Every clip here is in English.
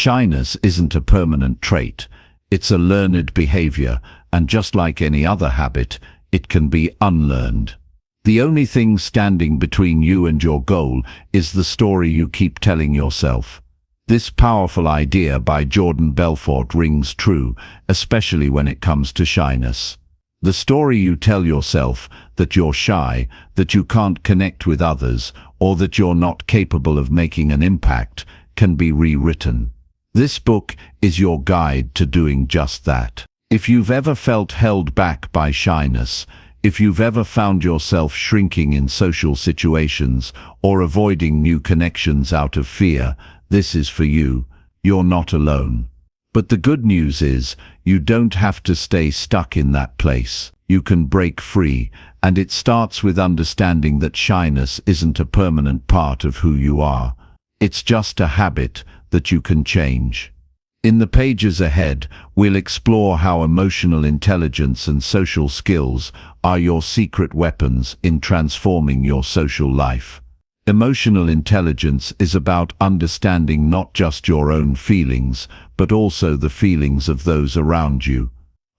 Shyness isn't a permanent trait. It's a learned behavior, and just like any other habit, it can be unlearned. The only thing standing between you and your goal is the story you keep telling yourself. This powerful idea by Jordan Belfort rings true, especially when it comes to shyness. The story you tell yourself, that you're shy, that you can't connect with others, or that you're not capable of making an impact, can be rewritten. This book is your guide to doing just that. If you've ever felt held back by shyness, if you've ever found yourself shrinking in social situations or avoiding new connections out of fear, this is for you. You're not alone. But the good news is, you don't have to stay stuck in that place. You can break free, and it starts with understanding that shyness isn't a permanent part of who you are. It's just a habit that you can change. In the pages ahead, we'll explore how emotional intelligence and social skills are your secret weapons in transforming your social life. Emotional intelligence is about understanding not just your own feelings, but also the feelings of those around you.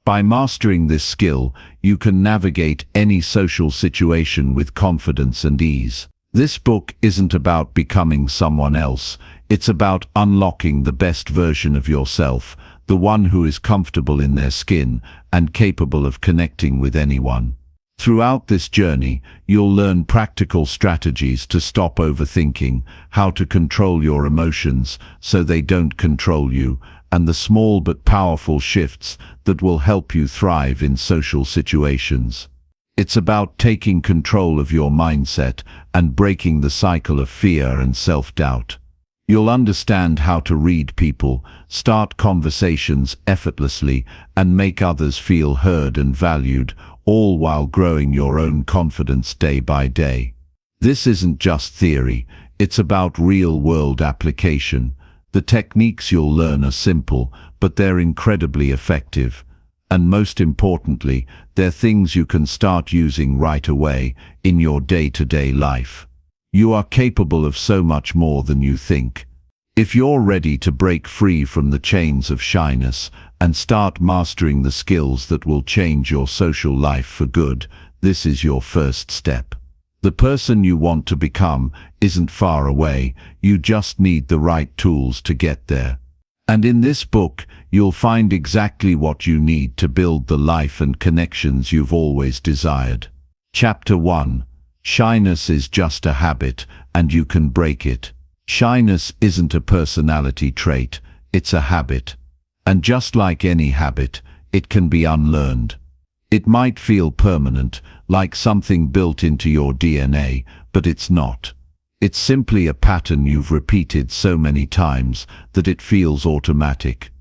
By mastering this skill, you can navigate any social situation with confidence and ease. This book isn't about becoming someone else. It's about unlocking the best version of yourself, the one who is comfortable in their skin and capable of connecting with anyone. Throughout this journey, you'll learn practical strategies to stop overthinking, how to control your emotions so they don't control you, and the small but powerful shifts that will help you thrive in social situations. It's about taking control of your mindset and breaking the cycle of fear and self-doubt. You'll understand how to read people, start conversations effortlessly, and make others feel heard and valued, all while growing your own confidence day by day. This isn't just theory, it's about real-world application. The techniques you'll learn are simple, but they're incredibly effective. And most importantly, they're things you can start using right away in your day-to-day life. You are capable of so much more than you think. If you're ready to break free from the chains of shyness and start mastering the skills that will change your social life for good, this is your first step. The person you want to become isn't far away, you just need the right tools to get there. And in this book, you'll find exactly what you need to build the life and connections you've always desired. Chapter 1. Shyness is just a habit, and you can break it. Shyness isn't a personality trait, it's a habit. And just like any habit, it can be unlearned. It might feel permanent, like something built into your DNA, but it's not. It's simply a pattern you've repeated so many times that it feels automatic.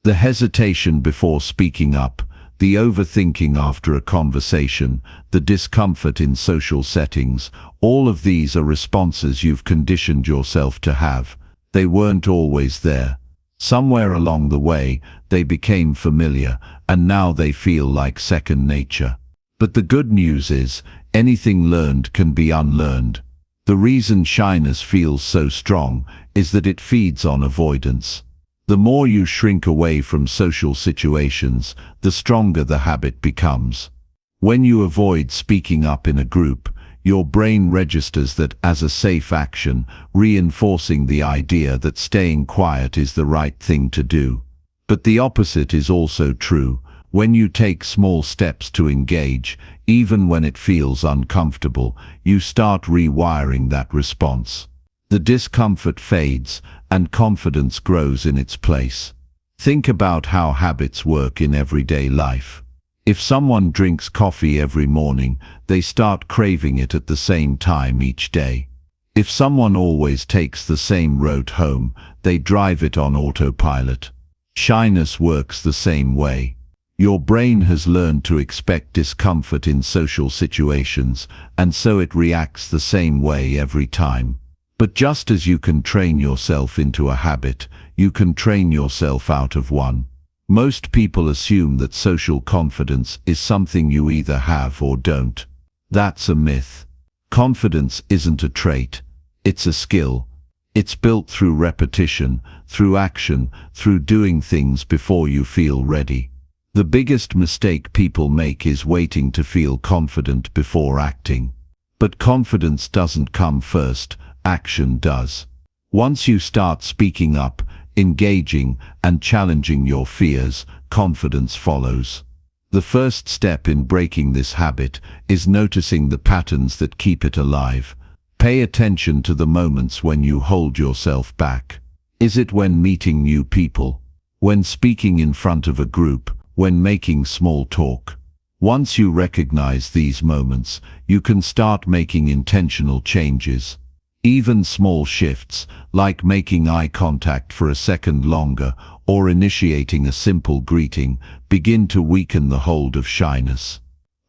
The hesitation before speaking up, the overthinking after a conversation, the discomfort in social settings, all of these are responses you've conditioned yourself to have. They weren't always there. Somewhere along the way, they became familiar, and now they feel like second nature. But the good news is, anything learned can be unlearned. The reason shyness feels so strong is that it feeds on avoidance. The more you shrink away from social situations, the stronger the habit becomes. When you avoid speaking up in a group, your brain registers that as a safe action, reinforcing the idea that staying quiet is the right thing to do. But the opposite is also true. When you take small steps to engage, even when it feels uncomfortable, you start rewiring that response. The discomfort fades, and confidence grows in its place. Think about how habits work in everyday life. If someone drinks coffee every morning, they start craving it at the same time each day. If someone always takes the same road home, they drive it on autopilot. Shyness works the same way. Your brain has learned to expect discomfort in social situations, and so it reacts the same way every time. But just as you can train yourself into a habit, you can train yourself out of one. Most people assume that social confidence is something you either have or don't. That's a myth. Confidence isn't a trait, it's a skill. It's built through repetition, through action, through doing things before you feel ready. The biggest mistake people make is waiting to feel confident before acting. But confidence doesn't come first, action does. Once you start speaking up, engaging, and challenging your fears, confidence follows. The first step in breaking this habit is noticing the patterns that keep it alive. Pay attention to the moments when you hold yourself back. Is it when meeting new people? When speaking in front of a group? When making small talk? Once you recognize these moments, you can start making intentional changes. Even small shifts, like making eye contact for a second longer or initiating a simple greeting, begin to weaken the hold of shyness.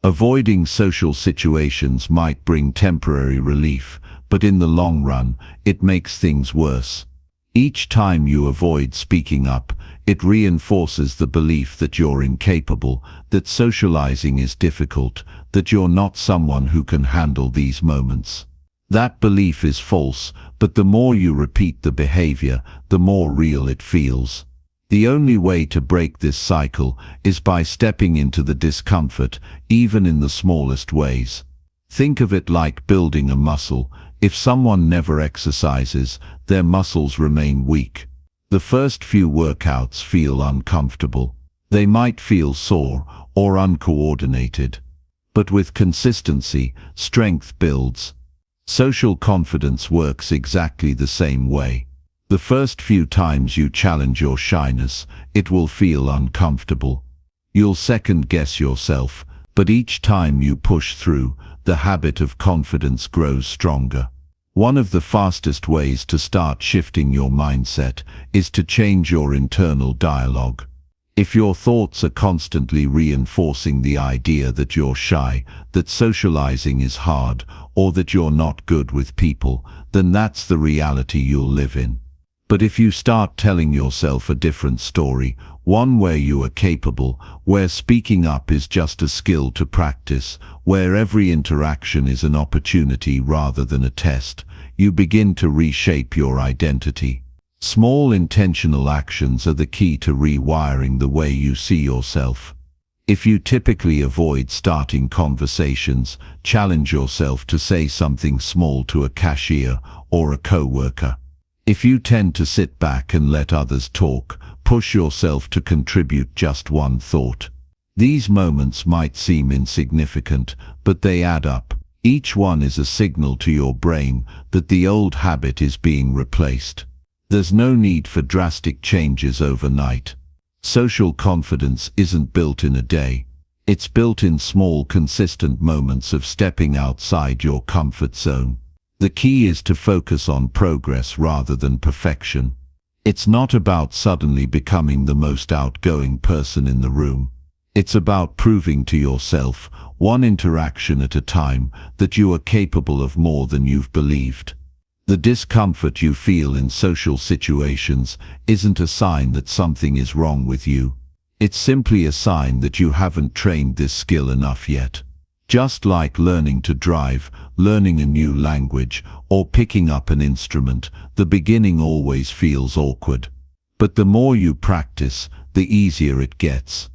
Avoiding social situations might bring temporary relief, but in the long run, it makes things worse. Each time you avoid speaking up, it reinforces the belief that you're incapable, that socializing is difficult, that you're not someone who can handle these moments. That belief is false, but the more you repeat the behavior, the more real it feels. The only way to break this cycle is by stepping into the discomfort, even in the smallest ways. Think of it like building a muscle. If someone never exercises, their muscles remain weak. The first few workouts feel uncomfortable. They might feel sore or uncoordinated. But with consistency, strength builds. Social confidence works exactly the same way. The first few times you challenge your shyness, it will feel uncomfortable. You'll second-guess yourself, but each time you push through, the habit of confidence grows stronger. One of the fastest ways to start shifting your mindset is to change your internal dialogue. If your thoughts are constantly reinforcing the idea that you're shy, that socializing is hard, or that you're not good with people, then that's the reality you'll live in. But if you start telling yourself a different story, one where you are capable, where speaking up is just a skill to practice, where every interaction is an opportunity rather than a test, you begin to reshape your identity. Small intentional actions are the key to rewiring the way you see yourself. If you typically avoid starting conversations, challenge yourself to say something small to a cashier or a coworker. If you tend to sit back and let others talk, push yourself to contribute just one thought. These moments might seem insignificant, but they add up. Each one is a signal to your brain that the old habit is being replaced. There's no need for drastic changes overnight. Social confidence isn't built in a day. It's built in small, consistent moments of stepping outside your comfort zone. The key is to focus on progress rather than perfection. It's not about suddenly becoming the most outgoing person in the room. It's about proving to yourself, one interaction at a time, that you are capable of more than you've believed. The discomfort you feel in social situations isn't a sign that something is wrong with you. It's simply a sign that you haven't trained this skill enough yet. Just like learning to drive, learning a new language, or picking up an instrument, the beginning always feels awkward. But the more you practice, the easier it gets.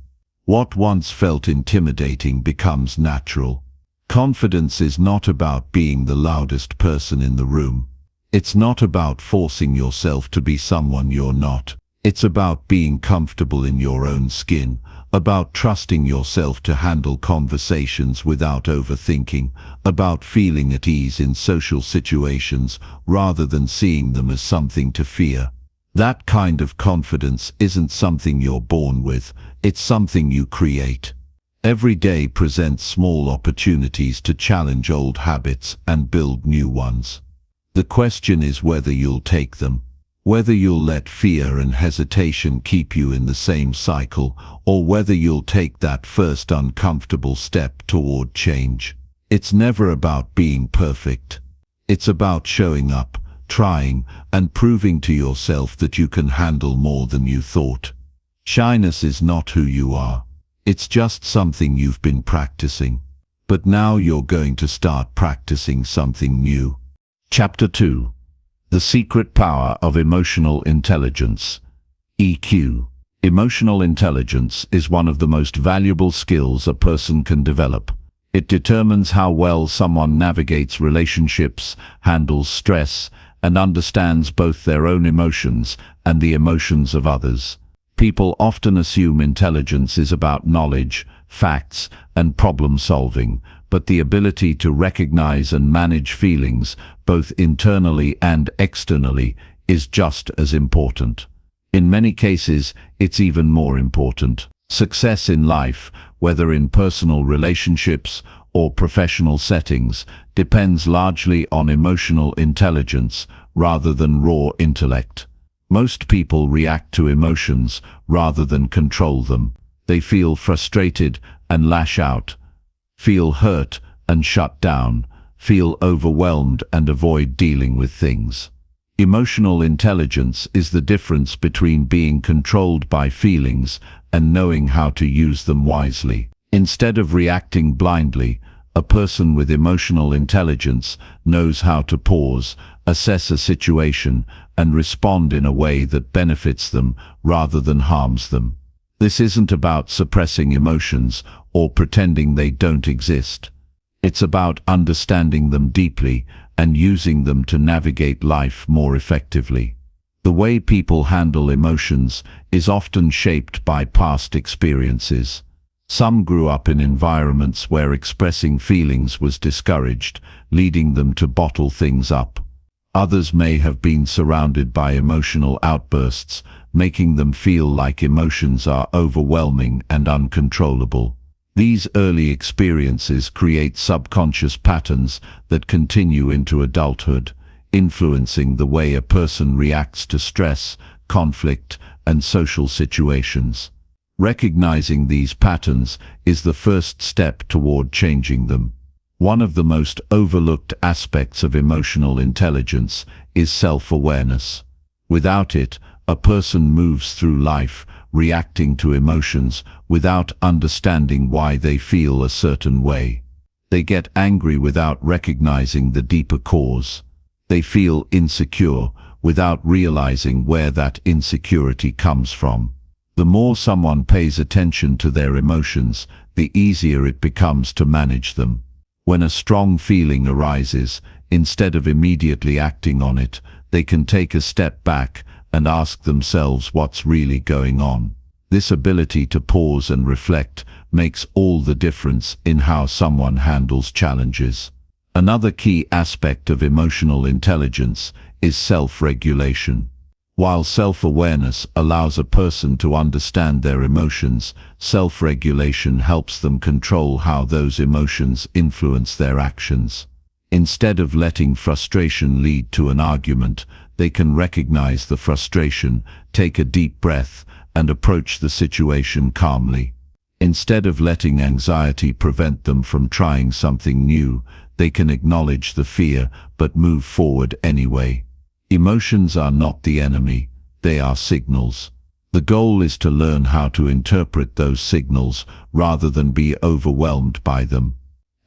What once felt intimidating becomes natural. Confidence is not about being the loudest person in the room. It's not about forcing yourself to be someone you're not. It's about being comfortable in your own skin, about trusting yourself to handle conversations without overthinking, about feeling at ease in social situations rather than seeing them as something to fear. That kind of confidence isn't something you're born with, it's something you create. Every day presents small opportunities to challenge old habits and build new ones. The question is whether you'll take them, whether you'll let fear and hesitation keep you in the same cycle, or whether you'll take that first uncomfortable step toward change. It's never about being perfect. It's about showing up, trying, and proving to yourself that you can handle more than you thought. Shyness is not who you are. It's just something you've been practicing. But now you're going to start practicing something new. Chapter 2. The secret power of emotional intelligence. EQ. Emotional intelligence is one of the most valuable skills a person can develop. It determines how well someone navigates relationships, handles stress, and understands both their own emotions and the emotions of others. People often assume intelligence is about knowledge, facts, and problem solving, but the ability to recognize and manage feelings, both internally and externally, is just as important. In many cases, it's even more important. Success in life, whether in personal relationships or professional settings, depends largely on emotional intelligence rather than raw intellect. Most people react to emotions rather than control them. They feel frustrated and lash out, feel hurt and shut down, feel overwhelmed and avoid dealing with things. Emotional intelligence is the difference between being controlled by feelings and knowing how to use them wisely. Instead of reacting blindly, a person with emotional intelligence knows how to pause, assess a situation, and respond in a way that benefits them rather than harms them. This isn't about suppressing emotions or pretending they don't exist. It's about understanding them deeply and using them to navigate life more effectively. The way people handle emotions is often shaped by past experiences. Some grew up in environments where expressing feelings was discouraged, leading them to bottle things up. Others may have been surrounded by emotional outbursts, making them feel like emotions are overwhelming and uncontrollable. These early experiences create subconscious patterns that continue into adulthood, influencing the way a person reacts to stress, conflict, and social situations. Recognizing these patterns is the first step toward changing them. One of the most overlooked aspects of emotional intelligence is self-awareness. Without it, a person moves through life reacting to emotions without understanding why they feel a certain way. They get angry without recognizing the deeper cause. They feel insecure without realizing where that insecurity comes from. The more someone pays attention to their emotions, the easier it becomes to manage them. When a strong feeling arises, instead of immediately acting on it, they can take a step back and ask themselves what's really going on. This ability to pause and reflect makes all the difference in how someone handles challenges. Another key aspect of emotional intelligence is self-regulation. While self-awareness allows a person to understand their emotions, self-regulation helps them control how those emotions influence their actions. Instead of letting frustration lead to an argument, they can recognize the frustration, take a deep breath, and approach the situation calmly. Instead of letting anxiety prevent them from trying something new, they can acknowledge the fear but move forward anyway. Emotions are not the enemy, they are signals. The goal is to learn how to interpret those signals rather than be overwhelmed by them.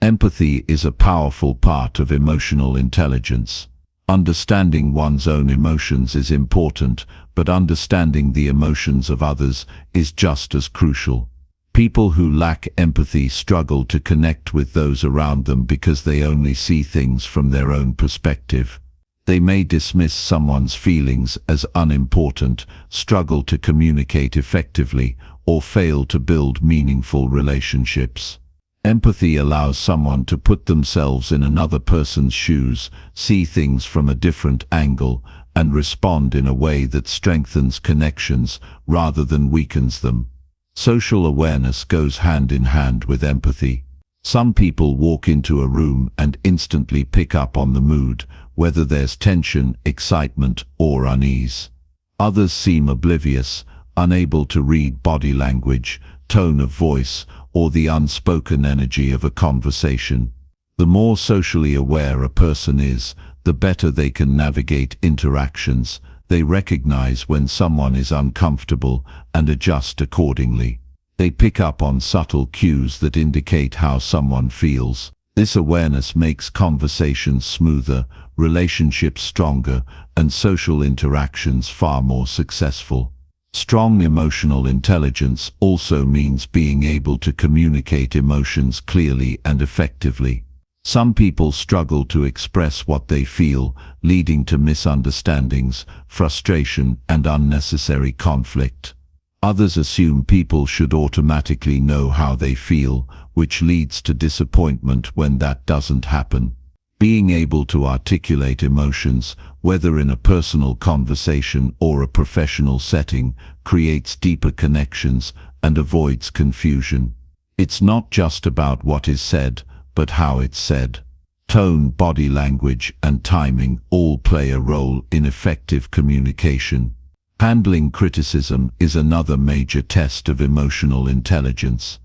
Empathy is a powerful part of emotional intelligence. Understanding one's own emotions is important, but understanding the emotions of others is just as crucial. People who lack empathy struggle to connect with those around them because they only see things from their own perspective. They may dismiss someone's feelings as unimportant, struggle to communicate effectively, or fail to build meaningful relationships. Empathy allows someone to put themselves in another person's shoes, see things from a different angle, and respond in a way that strengthens connections rather than weakens them. Social awareness goes hand in hand with empathy. Some people walk into a room and instantly pick up on the mood, whether there's tension, excitement, or unease. Others seem oblivious, unable to read body language, tone of voice, or the unspoken energy of a conversation. The more socially aware a person is, the better they can navigate interactions. They recognize when someone is uncomfortable and adjust accordingly. They pick up on subtle cues that indicate how someone feels. This awareness makes conversations smoother, relationships stronger, and social interactions far more successful. Strong emotional intelligence also means being able to communicate emotions clearly and effectively. Some people struggle to express what they feel, leading to misunderstandings, frustration, and unnecessary conflict. Others assume people should automatically know how they feel, which leads to disappointment when that doesn't happen. Being able to articulate emotions, whether in a personal conversation or a professional setting, creates deeper connections and avoids confusion. It's not just about what is said, but how it's said. Tone, body language, and timing all play a role in effective communication. Handling criticism is another major test of emotional intelligence.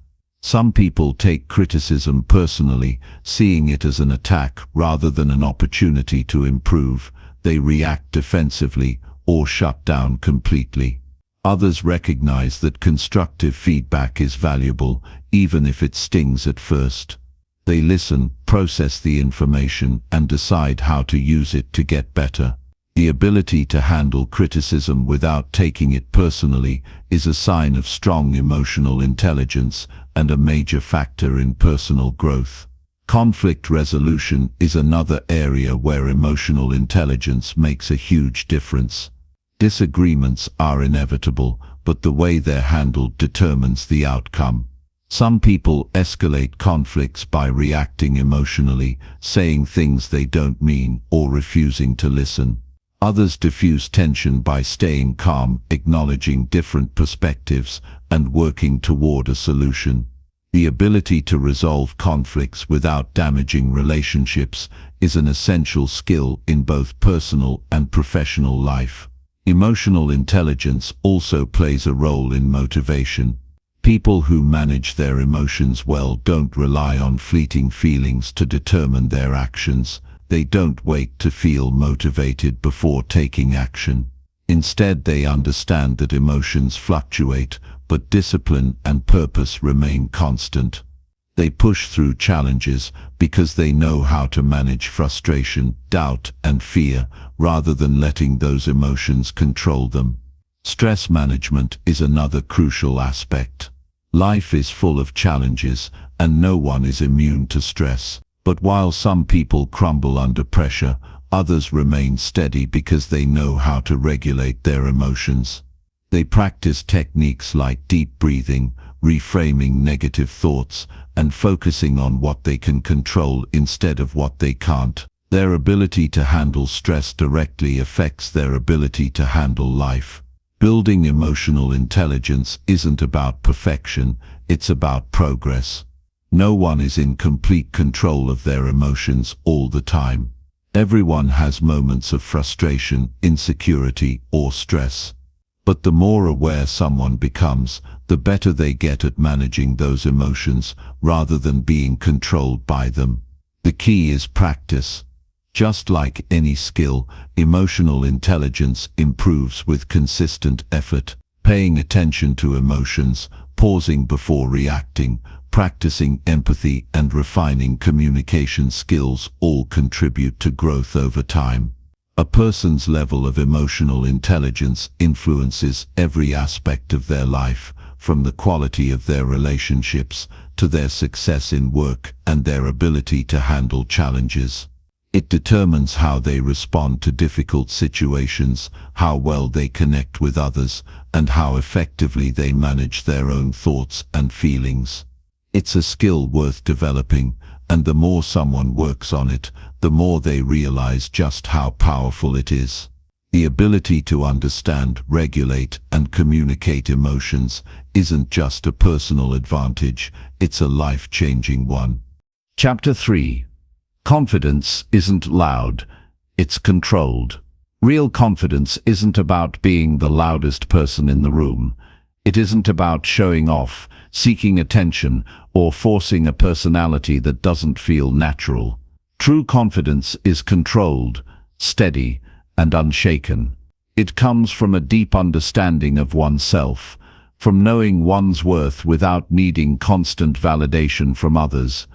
Some people take criticism personally, seeing it as an attack rather than an opportunity to improve. They react defensively or shut down completely. Others recognize that constructive feedback is valuable, even if it stings at first. They listen, process the information, and decide how to use it to get better. The ability to handle criticism without taking it personally is a sign of strong emotional intelligence and a major factor in personal growth. Conflict resolution is another area where emotional intelligence makes a huge difference. Disagreements are inevitable, but the way they're handled determines the outcome. Some people escalate conflicts by reacting emotionally, saying things they don't mean, or refusing to listen. Others diffuse tension by staying calm, acknowledging different perspectives, and working toward a solution. The ability to resolve conflicts without damaging relationships is an essential skill in both personal and professional life. Emotional intelligence also plays a role in motivation. People who manage their emotions well don't rely on fleeting feelings to determine their actions. They don't wait to feel motivated before taking action. Instead, they understand that emotions fluctuate, but discipline and purpose remain constant. They push through challenges because they know how to manage frustration, doubt, and fear, rather than letting those emotions control them. Stress management is another crucial aspect. Life is full of challenges, and no one is immune to stress. But while some people crumble under pressure, others remain steady because they know how to regulate their emotions. They practice techniques like deep breathing, reframing negative thoughts, and focusing on what they can control instead of what they can't. Their ability to handle stress directly affects their ability to handle life. Building emotional intelligence isn't about perfection, it's about progress. No one is in complete control of their emotions all the time. Everyone has moments of frustration, insecurity, or stress. But the more aware someone becomes, the better they get at managing those emotions rather than being controlled by them. The key is practice. Just like any skill, emotional intelligence improves with consistent effort. Paying attention to emotions, pausing before reacting, practicing empathy, and refining communication skills all contribute to growth over time. A person's level of emotional intelligence influences every aspect of their life, from the quality of their relationships to their success in work and their ability to handle challenges. It determines how they respond to difficult situations, how well they connect with others, and how effectively they manage their own thoughts and feelings. It's a skill worth developing, and the more someone works on it, the more they realize just how powerful it is. The ability to understand, regulate, and communicate emotions isn't just a personal advantage, it's a life-changing one. Chapter 3. Confidence isn't loud, it's controlled. Real confidence isn't about being the loudest person in the room. It isn't about showing off, seeking attention, or forcing a personality that doesn't feel natural. True confidence is controlled, steady, and unshaken. It comes from a deep understanding of oneself, from knowing one's worth without needing constant validation from others.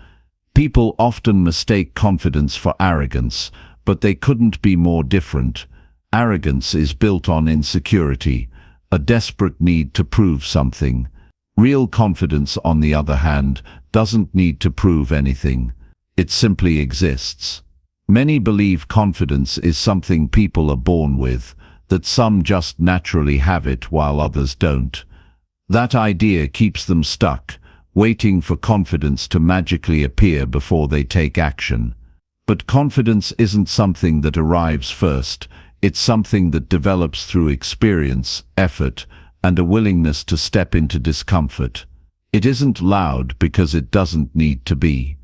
People often mistake confidence for arrogance, but they couldn't be more different. Arrogance is built on insecurity, a desperate need to prove something. Real confidence, on the other hand, doesn't need to prove anything. It simply exists. Many believe confidence is something people are born with, that some just naturally have it while others don't. That idea keeps them stuck, waiting for confidence to magically appear before they take action. But confidence isn't something that arrives first. It's something that develops through experience, effort, and a willingness to step into discomfort. It isn't loud because it doesn't need to be.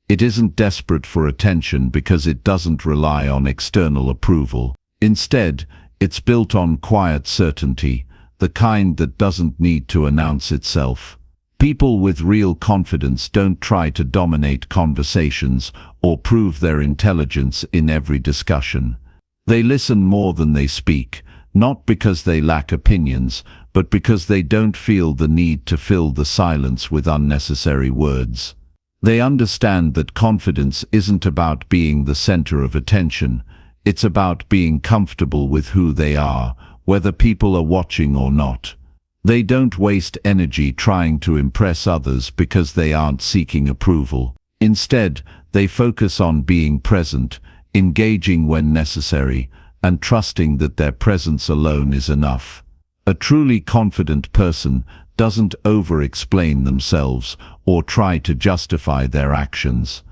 It isn't desperate for attention because it doesn't rely on external approval. Instead, it's built on quiet certainty, the kind that doesn't need to announce itself. People with real confidence don't try to dominate conversations or prove their intelligence in every discussion. They listen more than they speak, not because they lack opinions, but because they don't feel the need to fill the silence with unnecessary words. They understand that confidence isn't about being the center of attention. It's about being comfortable with who they are, whether people are watching or not. They don't waste energy trying to impress others because they aren't seeking approval. Instead, they focus on being present, engaging when necessary, and trusting that their presence alone is enough. A truly confident person doesn't over-explain themselves or try to justify their actions.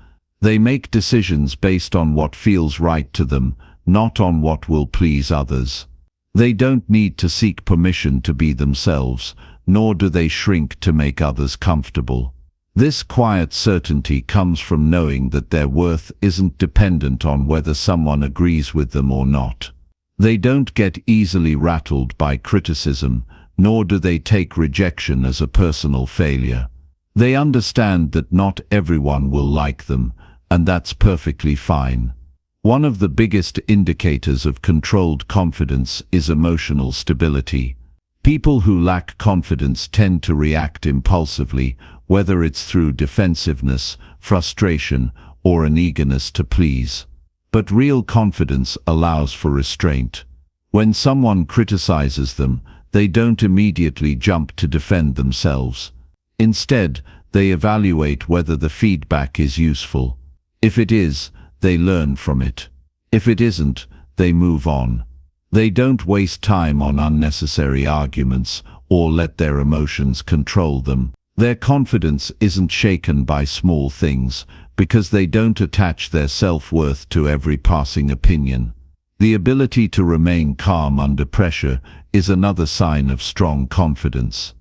They make decisions based on what feels right to them, not on what will please others. They don't need to seek permission to be themselves, nor do they shrink to make others comfortable. This quiet certainty comes from knowing that their worth isn't dependent on whether someone agrees with them or not. They don't get easily rattled by criticism, nor do they take rejection as a personal failure. They understand that not everyone will like them, and that's perfectly fine. One of the biggest indicators of controlled confidence is emotional stability. People who lack confidence tend to react impulsively, whether it's through defensiveness, frustration, or an eagerness to please. But real confidence allows for restraint. When someone criticizes them, they don't immediately jump to defend themselves. Instead, they evaluate whether the feedback is useful. If it is, they learn from it. If it isn't, they move on. They don't waste time on unnecessary arguments or let their emotions control them. Their confidence isn't shaken by small things because they don't attach their self-worth to every passing opinion. The ability to remain calm under pressure is another sign of strong confidence.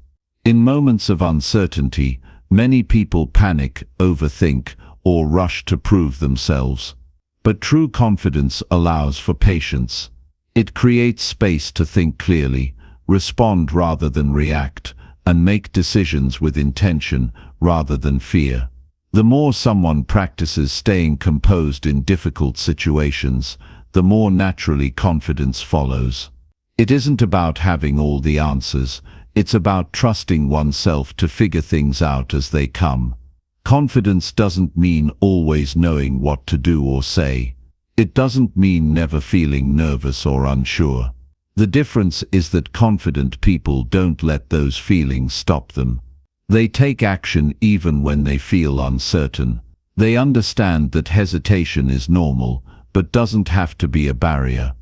In moments of uncertainty, many people panic, overthink, or rush to prove themselves. But true confidence allows for patience. It creates space to think clearly, respond rather than react, and make decisions with intention rather than fear. The more someone practices staying composed in difficult situations, the more naturally confidence follows. It isn't about having all the answers, it's about trusting oneself to figure things out as they come. Confidence doesn't mean always knowing what to do or say. It doesn't mean never feeling nervous or unsure. The difference is that confident people don't let those feelings stop them. They take action even when they feel uncertain. They understand that hesitation is normal, but doesn't have to be a barrier.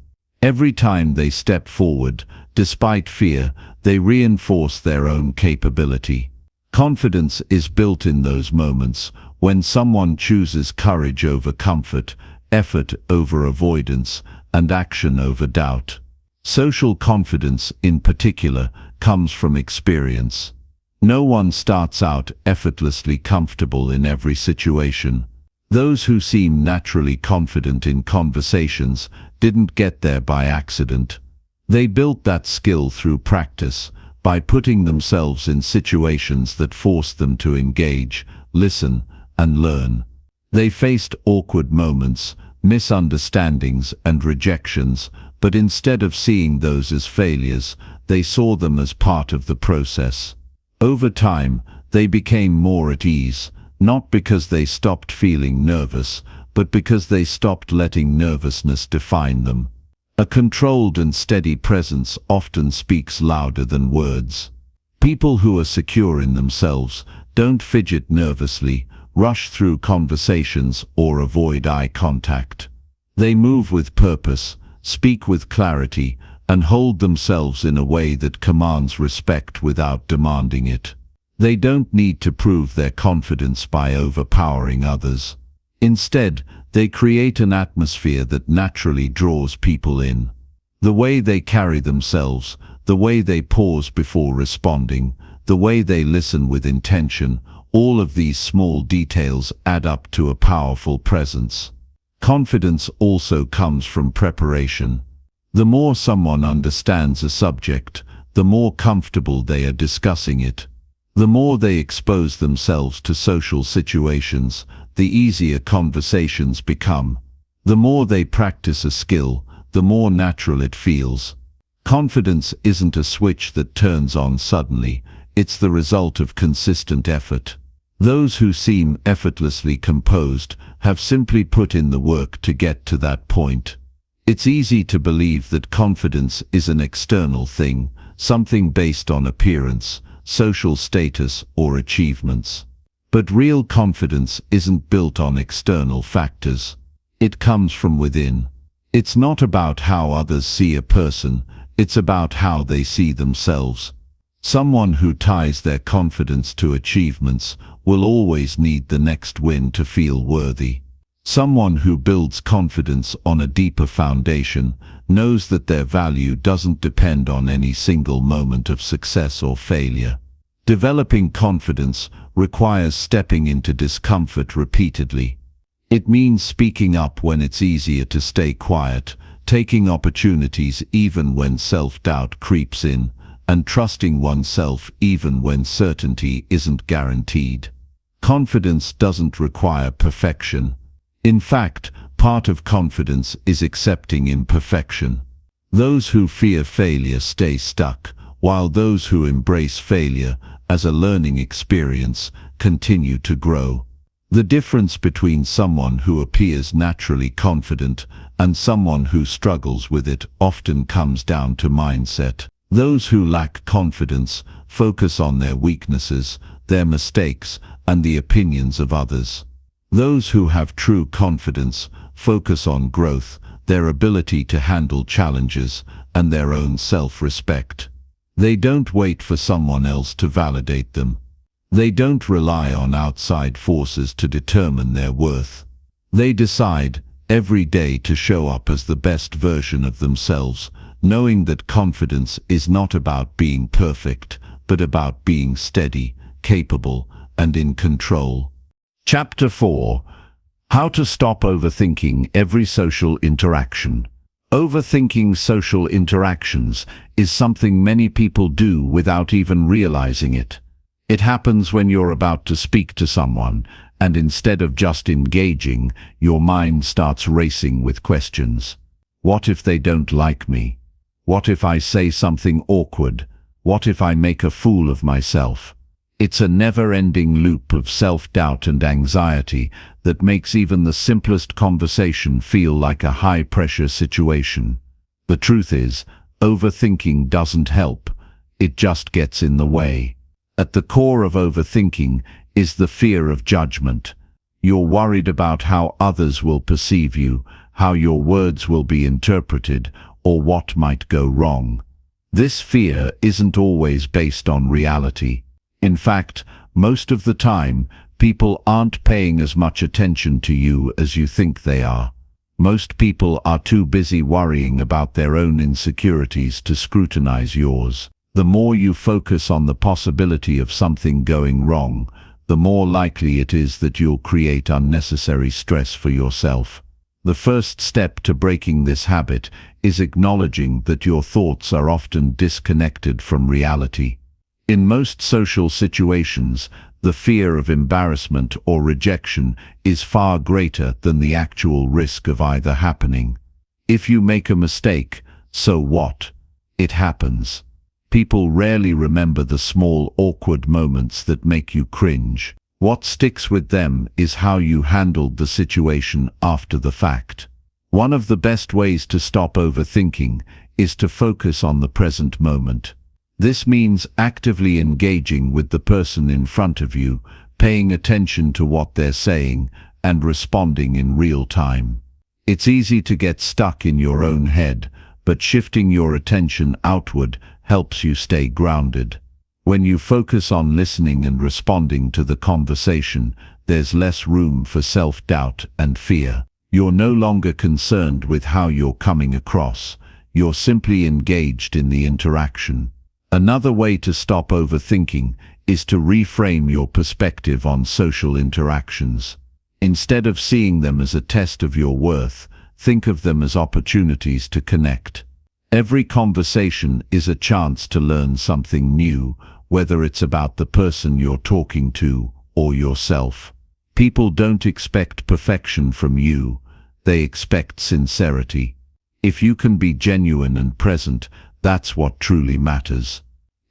Every time they step forward, despite fear, they reinforce their own capability. Confidence is built in those moments, when someone chooses courage over comfort, effort over avoidance, and action over doubt. Social confidence, in particular, comes from experience. No one starts out effortlessly comfortable in every situation. Those who seem naturally confident in conversations didn't get there by accident. They built that skill through practice, by putting themselves in situations that forced them to engage, listen, and learn. They faced awkward moments, misunderstandings, and rejections, but instead of seeing those as failures, they saw them as part of the process. Over time, they became more at ease, not because they stopped feeling nervous, but because they stopped letting nervousness define them. A controlled and steady presence often speaks louder than words. People who are secure in themselves don't fidget nervously, rush through conversations, or avoid eye contact. They move with purpose, speak with clarity, and hold themselves in a way that commands respect without demanding it. They don't need to prove their confidence by overpowering others. Instead, they create an atmosphere that naturally draws people in. The way they carry themselves, the way they pause before responding, the way they listen with intention, all of these small details add up to a powerful presence. Confidence also comes from preparation. The more someone understands a subject, the more comfortable they are discussing it. The more they expose themselves to social situations, the easier conversations become. The more they practice a skill, the more natural it feels. Confidence isn't a switch that turns on suddenly, it's the result of consistent effort. Those who seem effortlessly composed have simply put in the work to get to that point. It's easy to believe that confidence is an external thing, something based on appearance, social status, or achievements. But real confidence isn't built on external factors. It comes from within. It's not about how others see a person, it's about how they see themselves. Someone who ties their confidence to achievements will always need the next win to feel worthy. Someone who builds confidence on a deeper foundation knows that their value doesn't depend on any single moment of success or failure. Developing confidence requires stepping into discomfort repeatedly. It means speaking up when it's easier to stay quiet, taking opportunities even when self-doubt creeps in, and trusting oneself even when certainty isn't guaranteed. Confidence doesn't require perfection. In fact, part of confidence is accepting imperfection. Those who fear failure stay stuck, while those who embrace failure as a learning experience continue to grow. The difference between someone who appears naturally confident and someone who struggles with it often comes down to mindset. Those who lack confidence focus on their weaknesses, their mistakes, and the opinions of others. Those who have true confidence focus on growth, their ability to handle challenges, and their own self-respect. They don't wait for someone else to validate them. They don't rely on outside forces to determine their worth. They decide every day to show up as the best version of themselves, knowing that confidence is not about being perfect, but about being steady, capable, and in control. Chapter 4. How to stop overthinking every social interaction. Overthinking social interactions is something many people do without even realizing it. It happens when you're about to speak to someone, and instead of just engaging, your mind starts racing with questions. What if they don't like me? What if I say something awkward? What if I make a fool of myself? It's a never-ending loop of self-doubt and anxiety that makes even the simplest conversation feel like a high-pressure situation. The truth is, overthinking doesn't help. It just gets in the way. At the core of overthinking is the fear of judgment. You're worried about how others will perceive you, how your words will be interpreted, or what might go wrong. This fear isn't always based on reality. In fact, most of the time, people aren't paying as much attention to you as you think they are. Most people are too busy worrying about their own insecurities to scrutinize yours. The more you focus on the possibility of something going wrong, the more likely it is that you'll create unnecessary stress for yourself. The first step to breaking this habit is acknowledging that your thoughts are often disconnected from reality. In most social situations, the fear of embarrassment or rejection is far greater than the actual risk of either happening. If you make a mistake, so what? It happens. People rarely remember the small, awkward moments that make you cringe. What sticks with them is how you handled the situation after the fact. One of the best ways to stop overthinking is to focus on the present moment. This means actively engaging with the person in front of you, paying attention to what they're saying, and responding in real time. It's easy to get stuck in your own head, but shifting your attention outward helps you stay grounded. When you focus on listening and responding to the conversation, there's less room for self-doubt and fear. You're no longer concerned with how you're coming across. You're simply engaged in the interaction. Another way to stop overthinking is to reframe your perspective on social interactions. Instead of seeing them as a test of your worth, think of them as opportunities to connect. Every conversation is a chance to learn something new, whether it's about the person you're talking to or yourself. People don't expect perfection from you, they expect sincerity. If you can be genuine and present, that's what truly matters.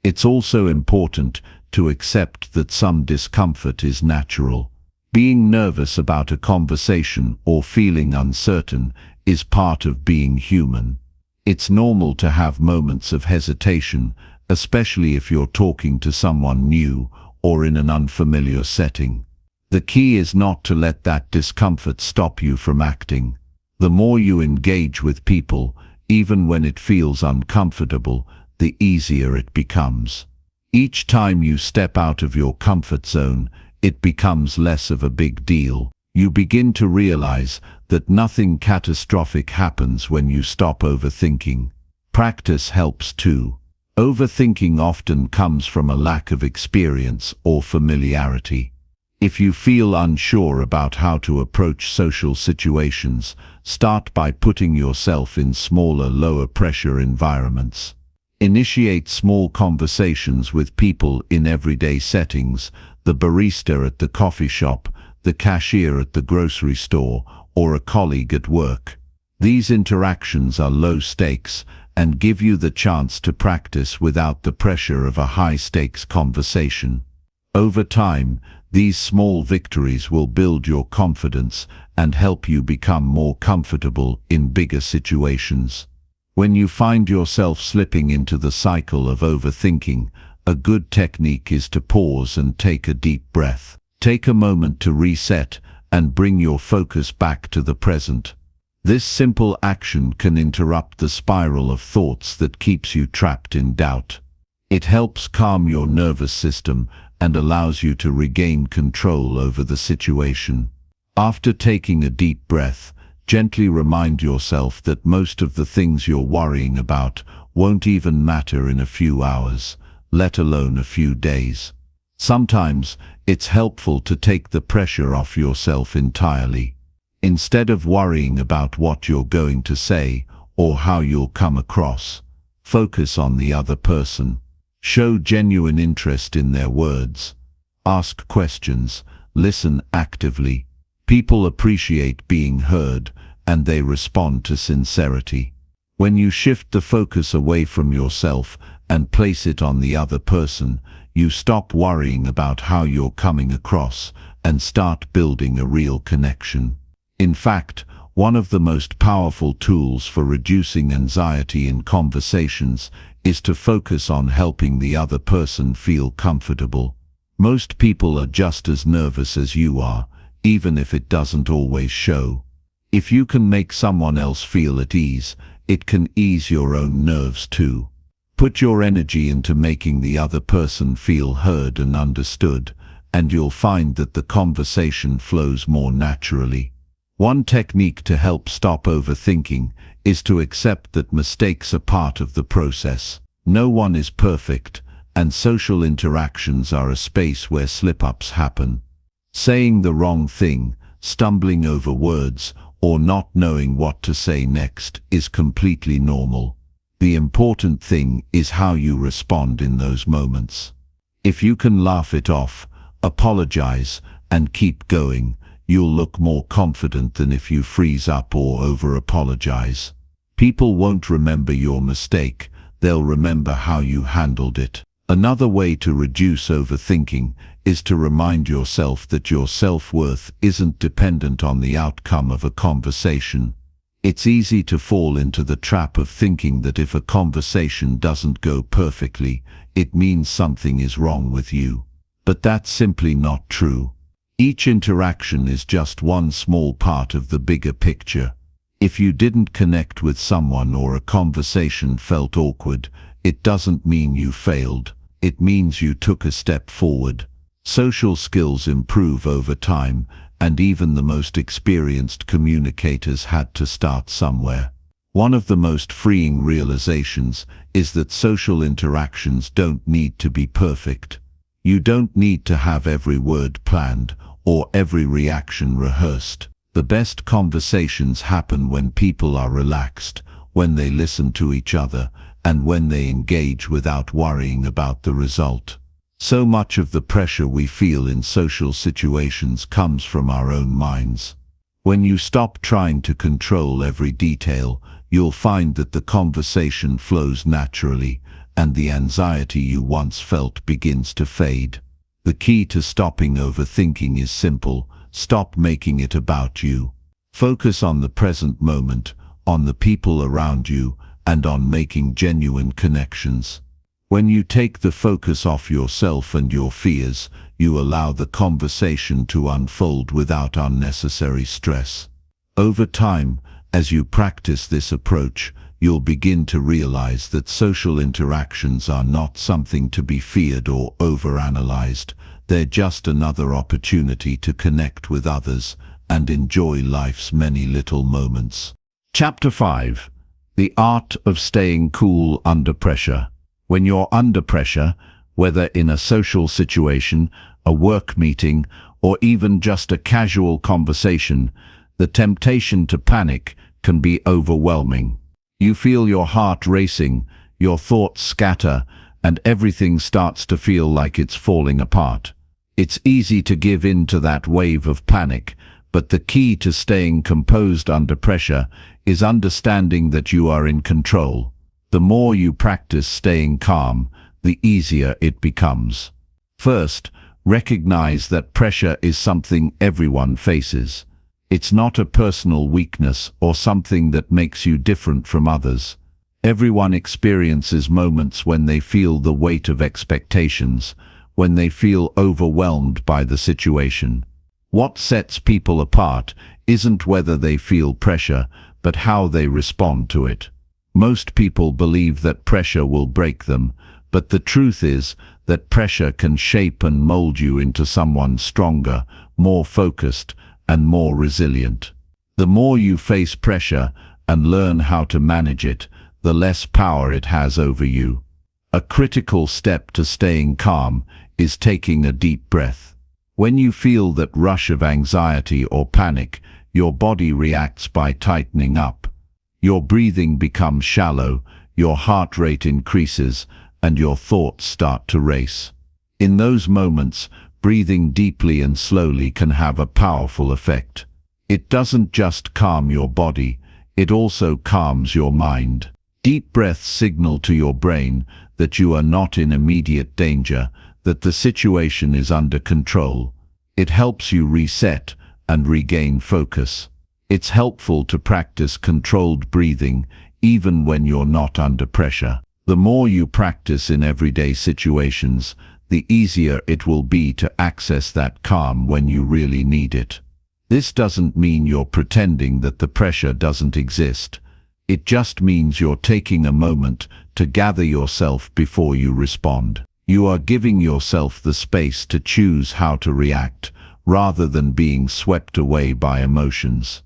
It's also important to accept that some discomfort is natural. Being nervous about a conversation or feeling uncertain is part of being human. It's normal to have moments of hesitation, especially if you're talking to someone new or in an unfamiliar setting. The key is not to let that discomfort stop you from acting. The more you engage with people, even when it feels uncomfortable, the easier it becomes. Each time you step out of your comfort zone, it becomes less of a big deal. You begin to realize that nothing catastrophic happens when you stop overthinking. Practice helps too. Overthinking often comes from a lack of experience or familiarity. If you feel unsure about how to approach social situations, start by putting yourself in smaller, lower-pressure environments. Initiate small conversations with people in everyday settings, the barista at the coffee shop, the cashier at the grocery store, or a colleague at work. These interactions are low stakes and give you the chance to practice without the pressure of a high-stakes conversation. Over time, these small victories will build your confidence and help you become more comfortable in bigger situations. When you find yourself slipping into the cycle of overthinking, a good technique is to pause and take a deep breath. Take a moment to reset and bring your focus back to the present. This simple action can interrupt the spiral of thoughts that keeps you trapped in doubt. It helps calm your nervous system and allows you to regain control over the situation. After taking a deep breath, gently remind yourself that most of the things you're worrying about won't even matter in a few hours, let alone a few days. Sometimes it's helpful to take the pressure off yourself entirely. Instead of worrying about what you're going to say or how you'll come across, focus on the other person. Show genuine interest in their words. Ask questions. Listen actively. People appreciate being heard, and they respond to sincerity. When you shift the focus away from yourself and place it on the other person, you stop worrying about how you're coming across and start building a real connection. In fact, one of the most powerful tools for reducing anxiety in conversations is to focus on helping the other person feel comfortable. Most people are just as nervous as you are, even if it doesn't always show. If you can make someone else feel at ease, it can ease your own nerves too. Put your energy into making the other person feel heard and understood, and you'll find that the conversation flows more naturally. One technique to help stop overthinking is to accept that mistakes are part of the process. No one is perfect, and social interactions are a space where slip-ups happen. Saying the wrong thing, stumbling over words, or not knowing what to say next is completely normal. The important thing is how you respond in those moments. If you can laugh it off, apologize, and keep going, you'll look more confident than if you freeze up or over-apologize. People won't remember your mistake, they'll remember how you handled it. Another way to reduce overthinking is to remind yourself that your self-worth isn't dependent on the outcome of a conversation. It's easy to fall into the trap of thinking that if a conversation doesn't go perfectly, it means something is wrong with you. But that's simply not true. Each interaction is just one small part of the bigger picture. If you didn't connect with someone or a conversation felt awkward, it doesn't mean you failed. It means you took a step forward. Social skills improve over time, and even the most experienced communicators had to start somewhere. One of the most freeing realizations is that social interactions don't need to be perfect. You don't need to have every word planned or every reaction rehearsed. The best conversations happen when people are relaxed, when they listen to each other, and when they engage without worrying about the result. So much of the pressure we feel in social situations comes from our own minds. When you stop trying to control every detail, you'll find that the conversation flows naturally, and the anxiety you once felt begins to fade. The key to stopping overthinking is simple: stop making it about you. Focus on the present moment, on the people around you, and on making genuine connections. When you take the focus off yourself and your fears, you allow the conversation to unfold without unnecessary stress. Over time, as you practice this approach, you'll begin to realize that social interactions are not something to be feared or overanalyzed. They're just another opportunity to connect with others and enjoy life's many little moments. Chapter 5. The Art of Staying Cool Under Pressure. When you're under pressure, whether in a social situation, a work meeting, or even just a casual conversation, the temptation to panic can be overwhelming. You feel your heart racing, your thoughts scatter, and everything starts to feel like it's falling apart. It's easy to give in to that wave of panic, but the key to staying composed under pressure is understanding that you are in control. The more you practice staying calm, the easier it becomes. First, recognize that pressure is something everyone faces. It's not a personal weakness or something that makes you different from others. Everyone experiences moments when they feel the weight of expectations, when they feel overwhelmed by the situation. What sets people apart isn't whether they feel pressure, but how they respond to it. Most people believe that pressure will break them, but the truth is that pressure can shape and mold you into someone stronger, more focused, and more resilient. The more you face pressure and learn how to manage it, the less power it has over you. A critical step to staying calm is taking a deep breath. When you feel that rush of anxiety or panic, your body reacts by tightening up. Your breathing becomes shallow, your heart rate increases, and your thoughts start to race. In those moments, breathing deeply and slowly can have a powerful effect. It doesn't just calm your body, it also calms your mind. Deep breaths signal to your brain that you are not in immediate danger, that the situation is under control. It helps you reset and regain focus. It's helpful to practice controlled breathing even when you're not under pressure. The more you practice in everyday situations, the easier it will be to access that calm when you really need it. This doesn't mean you're pretending that the pressure doesn't exist. It just means you're taking a moment to gather yourself before you respond. You are giving yourself the space to choose how to react, rather than being swept away by emotions.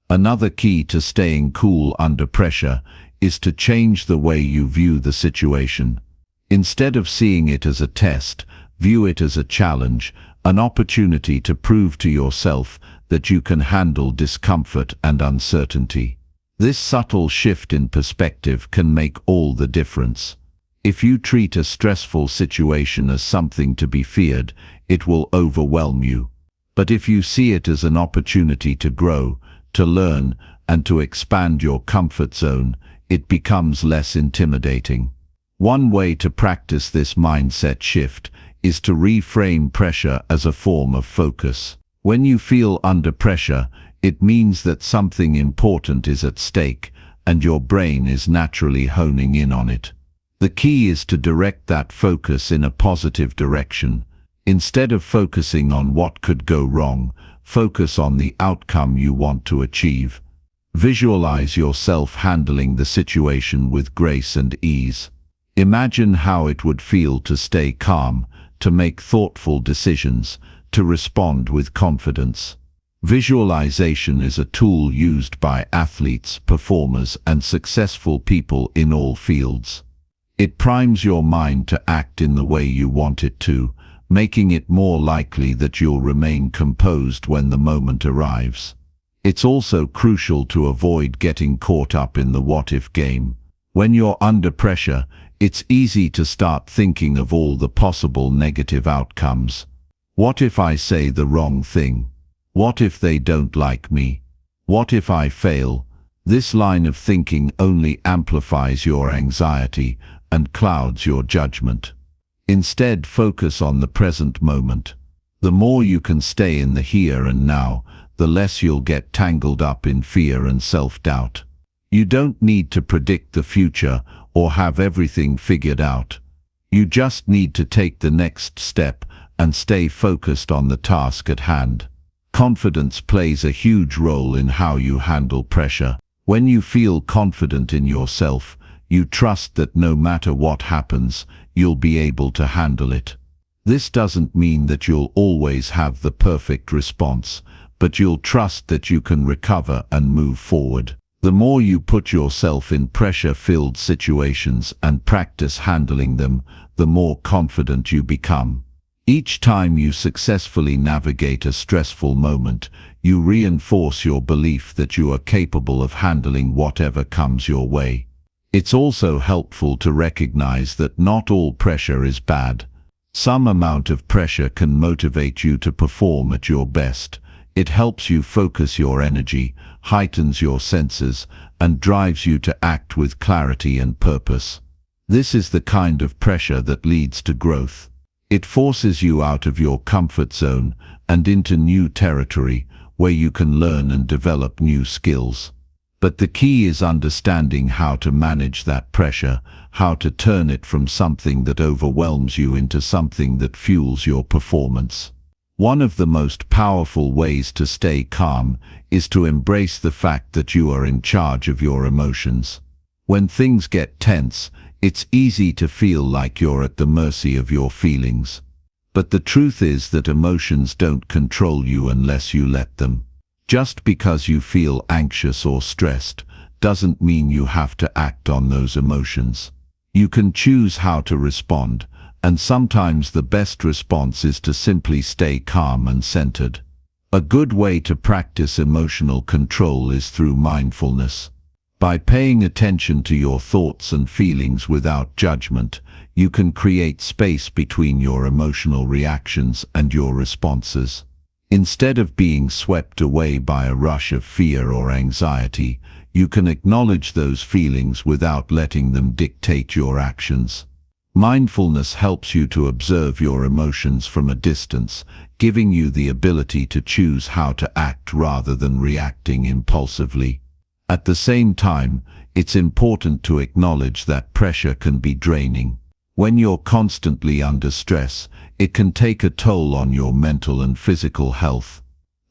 Another key to staying cool under pressure is to change the way you view the situation. Instead of seeing it as a test, view it as a challenge, an opportunity to prove to yourself that you can handle discomfort and uncertainty. This subtle shift in perspective can make all the difference. If you treat a stressful situation as something to be feared, it will overwhelm you. But if you see it as an opportunity to grow, to learn, and to expand your comfort zone, it becomes less intimidating. One way to practice this mindset shift is to reframe pressure as a form of focus. When you feel under pressure, it means that something important is at stake, and your brain is naturally honing in on it. The key is to direct that focus in a positive direction. Instead of focusing on what could go wrong, focus on the outcome you want to achieve. Visualize yourself handling the situation with grace and ease. Imagine how it would feel to stay calm, to make thoughtful decisions, to respond with confidence. Visualization is a tool used by athletes, performers, and successful people in all fields. It primes your mind to act in the way you want it to, making it more likely that you'll remain composed when the moment arrives. It's also crucial to avoid getting caught up in the what-if game. When you're under pressure, it's easy to start thinking of all the possible negative outcomes. What if I say the wrong thing? What if they don't like me? What if I fail? This line of thinking only amplifies your anxiety and clouds your judgment. Instead, focus on the present moment. The more you can stay in the here and now, the less you'll get tangled up in fear and self-doubt. You don't need to predict the future or have everything figured out. You just need to take the next step and stay focused on the task at hand. Confidence plays a huge role in how you handle pressure. When you feel confident in yourself, you trust that no matter what happens, you'll be able to handle it. This doesn't mean that you'll always have the perfect response, but you'll trust that you can recover and move forward. The more you put yourself in pressure-filled situations and practice handling them, the more confident you become. Each time you successfully navigate a stressful moment, you reinforce your belief that you are capable of handling whatever comes your way. It's also helpful to recognize that not all pressure is bad. Some amount of pressure can motivate you to perform at your best. It helps you focus your energy, heightens your senses, and drives you to act with clarity and purpose. This is the kind of pressure that leads to growth. It forces you out of your comfort zone and into new territory where you can learn and develop new skills. But the key is understanding how to manage that pressure, how to turn it from something that overwhelms you into something that fuels your performance. One of the most powerful ways to stay calm is to embrace the fact that you are in charge of your emotions. When things get tense, it's easy to feel like you're at the mercy of your feelings. But the truth is that emotions don't control you unless you let them. Just because you feel anxious or stressed doesn't mean you have to act on those emotions. You can choose how to respond, and sometimes the best response is to simply stay calm and centered. A good way to practice emotional control is through mindfulness. By paying attention to your thoughts and feelings without judgment, you can create space between your emotional reactions and your responses. Instead of being swept away by a rush of fear or anxiety, you can acknowledge those feelings without letting them dictate your actions. Mindfulness helps you to observe your emotions from a distance, giving you the ability to choose how to act rather than reacting impulsively. At the same time, it's important to acknowledge that pressure can be draining. When you're constantly under stress, it can take a toll on your mental and physical health.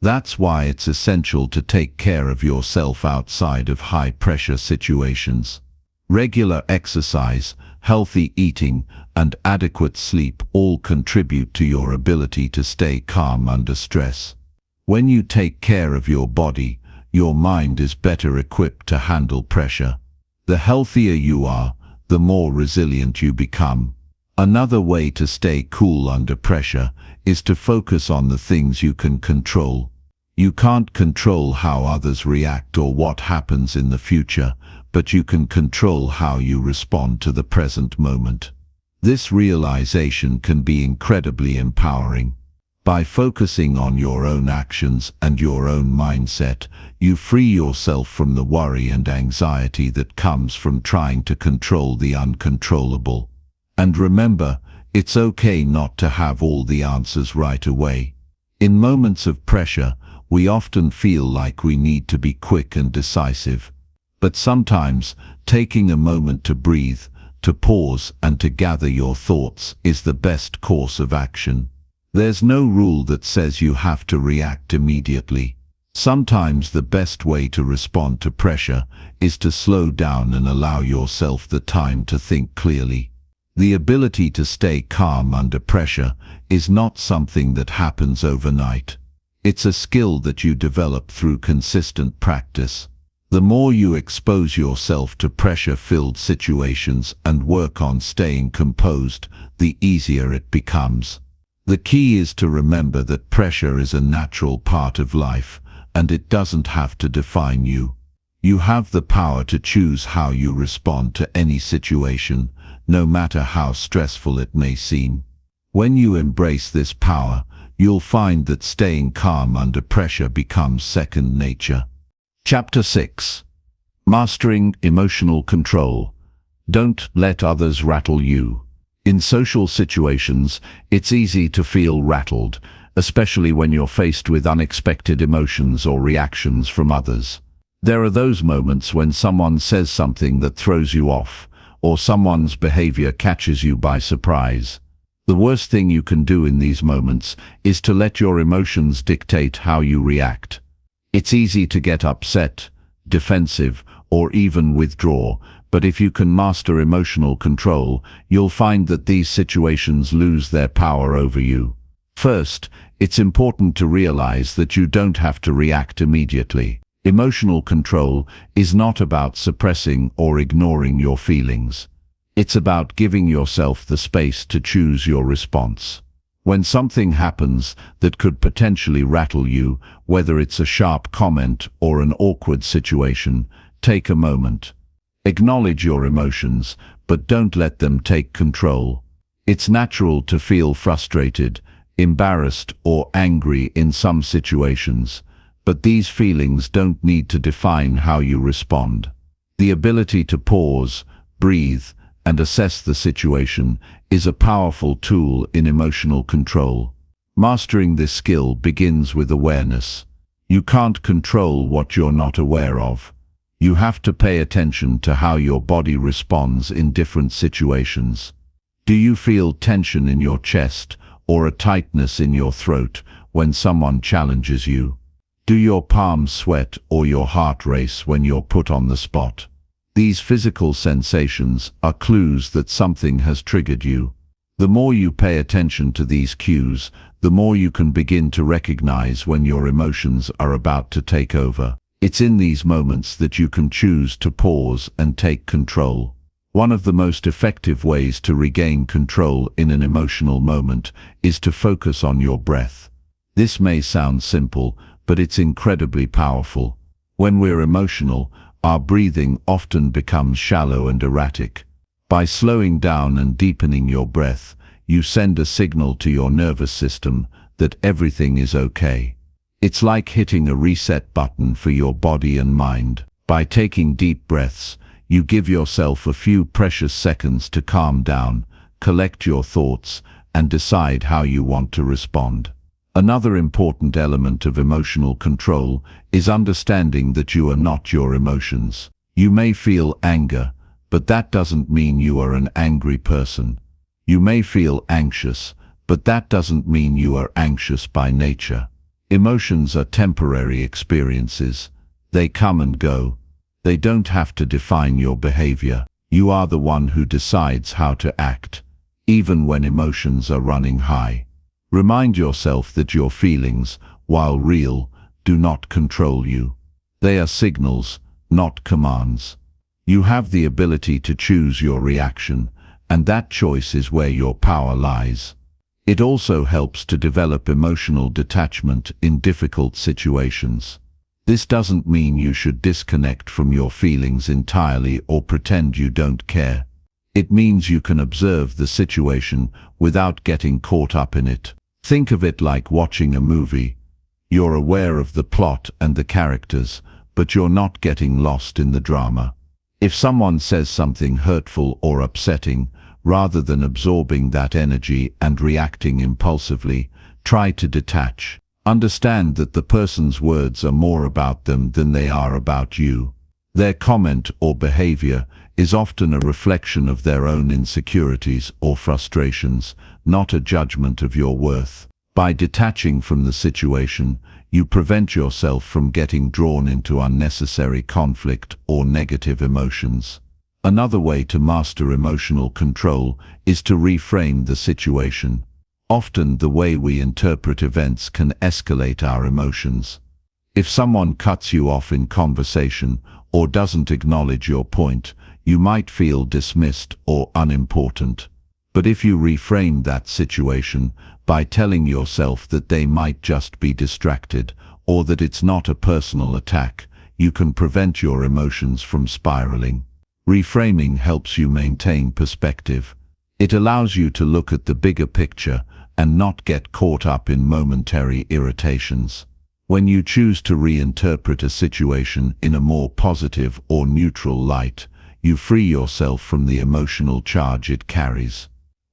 That's why it's essential to take care of yourself outside of high-pressure situations. Regular exercise, healthy eating, and adequate sleep all contribute to your ability to stay calm under stress. When you take care of your body, your mind is better equipped to handle pressure. The healthier you are, the more resilient you become. Another way to stay cool under pressure is to focus on the things you can control. You can't control how others react or what happens in the future, but you can control how you respond to the present moment. This realization can be incredibly empowering. By focusing on your own actions and your own mindset, you free yourself from the worry and anxiety that comes from trying to control the uncontrollable. And remember, It's okay not to have all the answers right away. In moments of pressure, we often feel like we need to be quick and decisive. But sometimes, taking a moment to breathe, to pause and to gather your thoughts is the best course of action. There's no rule that says you have to react immediately. Sometimes the best way to respond to pressure is to slow down and allow yourself the time to think clearly. The ability to stay calm under pressure is not something that happens overnight. It's a skill that you develop through consistent practice. The more you expose yourself to pressure-filled situations and work on staying composed, the easier it becomes. The key is to remember that pressure is a natural part of life, and it doesn't have to define you. You have the power to choose how you respond to any situation, no matter how stressful it may seem. When you embrace this power, you'll find that staying calm under pressure becomes second nature. Chapter 6. Mastering Emotional Control. Don't let others rattle you. In social situations, it's easy to feel rattled, especially when you're faced with unexpected emotions or reactions from others. There are those moments when someone says something that throws you off, or someone's behavior catches you by surprise. The worst thing you can do in these moments is to let your emotions dictate how you react. It's easy to get upset, defensive, or even withdraw, but if you can master emotional control, you'll find that these situations lose their power over you. First, it's important to realize that you don't have to react immediately. Emotional control is not about suppressing or ignoring your feelings. It's about giving yourself the space to choose your response. When something happens that could potentially rattle you, whether it's a sharp comment or an awkward situation, take a moment. Acknowledge your emotions, but don't let them take control. It's natural to feel frustrated, embarrassed, or angry in some situations, but these feelings don't need to define how you respond. The ability to pause, breathe, and assess the situation is a powerful tool in emotional control. Mastering this skill begins with awareness. You can't control what you're not aware of. You have to pay attention to how your body responds in different situations. Do you feel tension in your chest or a tightness in your throat when someone challenges you? Do your palms sweat or your heart race when you're put on the spot? These physical sensations are clues that something has triggered you. The more you pay attention to these cues, the more you can begin to recognize when your emotions are about to take over. It's in these moments that you can choose to pause and take control. One of the most effective ways to regain control in an emotional moment is to focus on your breath. This may sound simple, but it's incredibly powerful. When we're emotional, our breathing often becomes shallow and erratic. By slowing down and deepening your breath, you send a signal to your nervous system that everything is okay. It's like hitting a reset button for your body and mind. By taking deep breaths, you give yourself a few precious seconds to calm down, collect your thoughts, and decide how you want to respond. Another important element of emotional control is understanding that you are not your emotions. You may feel anger, but that doesn't mean you are an angry person. You may feel anxious, but that doesn't mean you are anxious by nature. Emotions are temporary experiences. They come and go. They don't have to define your behavior. You are the one who decides how to act, even when emotions are running high. Remind yourself that your feelings, while real, do not control you. They are signals, not commands. You have the ability to choose your reaction, and that choice is where your power lies. It also helps to develop emotional detachment in difficult situations. This doesn't mean you should disconnect from your feelings entirely or pretend you don't care. It means you can observe the situation without getting caught up in it. Think of it like watching a movie. You're aware of the plot and the characters, but you're not getting lost in the drama. If someone says something hurtful or upsetting, rather than absorbing that energy and reacting impulsively. Try to detach. Understand that the person's words are more about them than they are about you. Their comment or behavior is often a reflection of their own insecurities or frustrations, not a judgment of your worth. By detaching from the situation, you prevent yourself from getting drawn into unnecessary conflict or negative emotions. Another way to master emotional control is to reframe the situation. Often the way we interpret events can escalate our emotions. If someone cuts you off in conversation or doesn't acknowledge your point, you might feel dismissed or unimportant. But if you reframe that situation by telling yourself that they might just be distracted or that it's not a personal attack, you can prevent your emotions from spiraling. Reframing helps you maintain perspective. It allows you to look at the bigger picture and not get caught up in momentary irritations. When you choose to reinterpret a situation in a more positive or neutral light, you free yourself from the emotional charge it carries.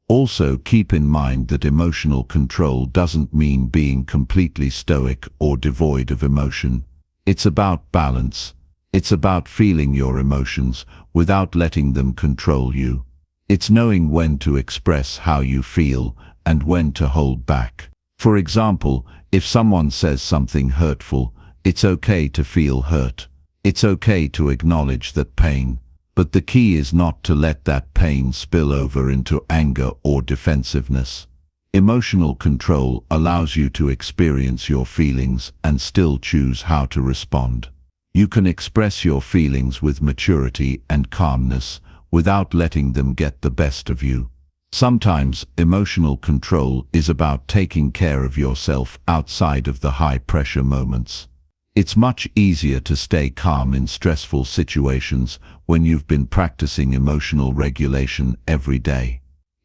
Also, keep in mind that emotional control doesn't mean being completely stoic or devoid of emotion. It's about balance. It's about feeling your emotions without letting them control you. It's knowing when to express how you feel and when to hold back. For example, if someone says something hurtful, it's okay to feel hurt. It's okay to acknowledge that pain. But the key is not to let that pain spill over into anger or defensiveness. Emotional control allows you to experience your feelings and still choose how to respond. You can express your feelings with maturity and calmness without letting them get the best of you. Sometimes emotional control is about taking care of yourself outside of the high-pressure moments. It's much easier to stay calm in stressful situations when you've been practicing emotional regulation every day.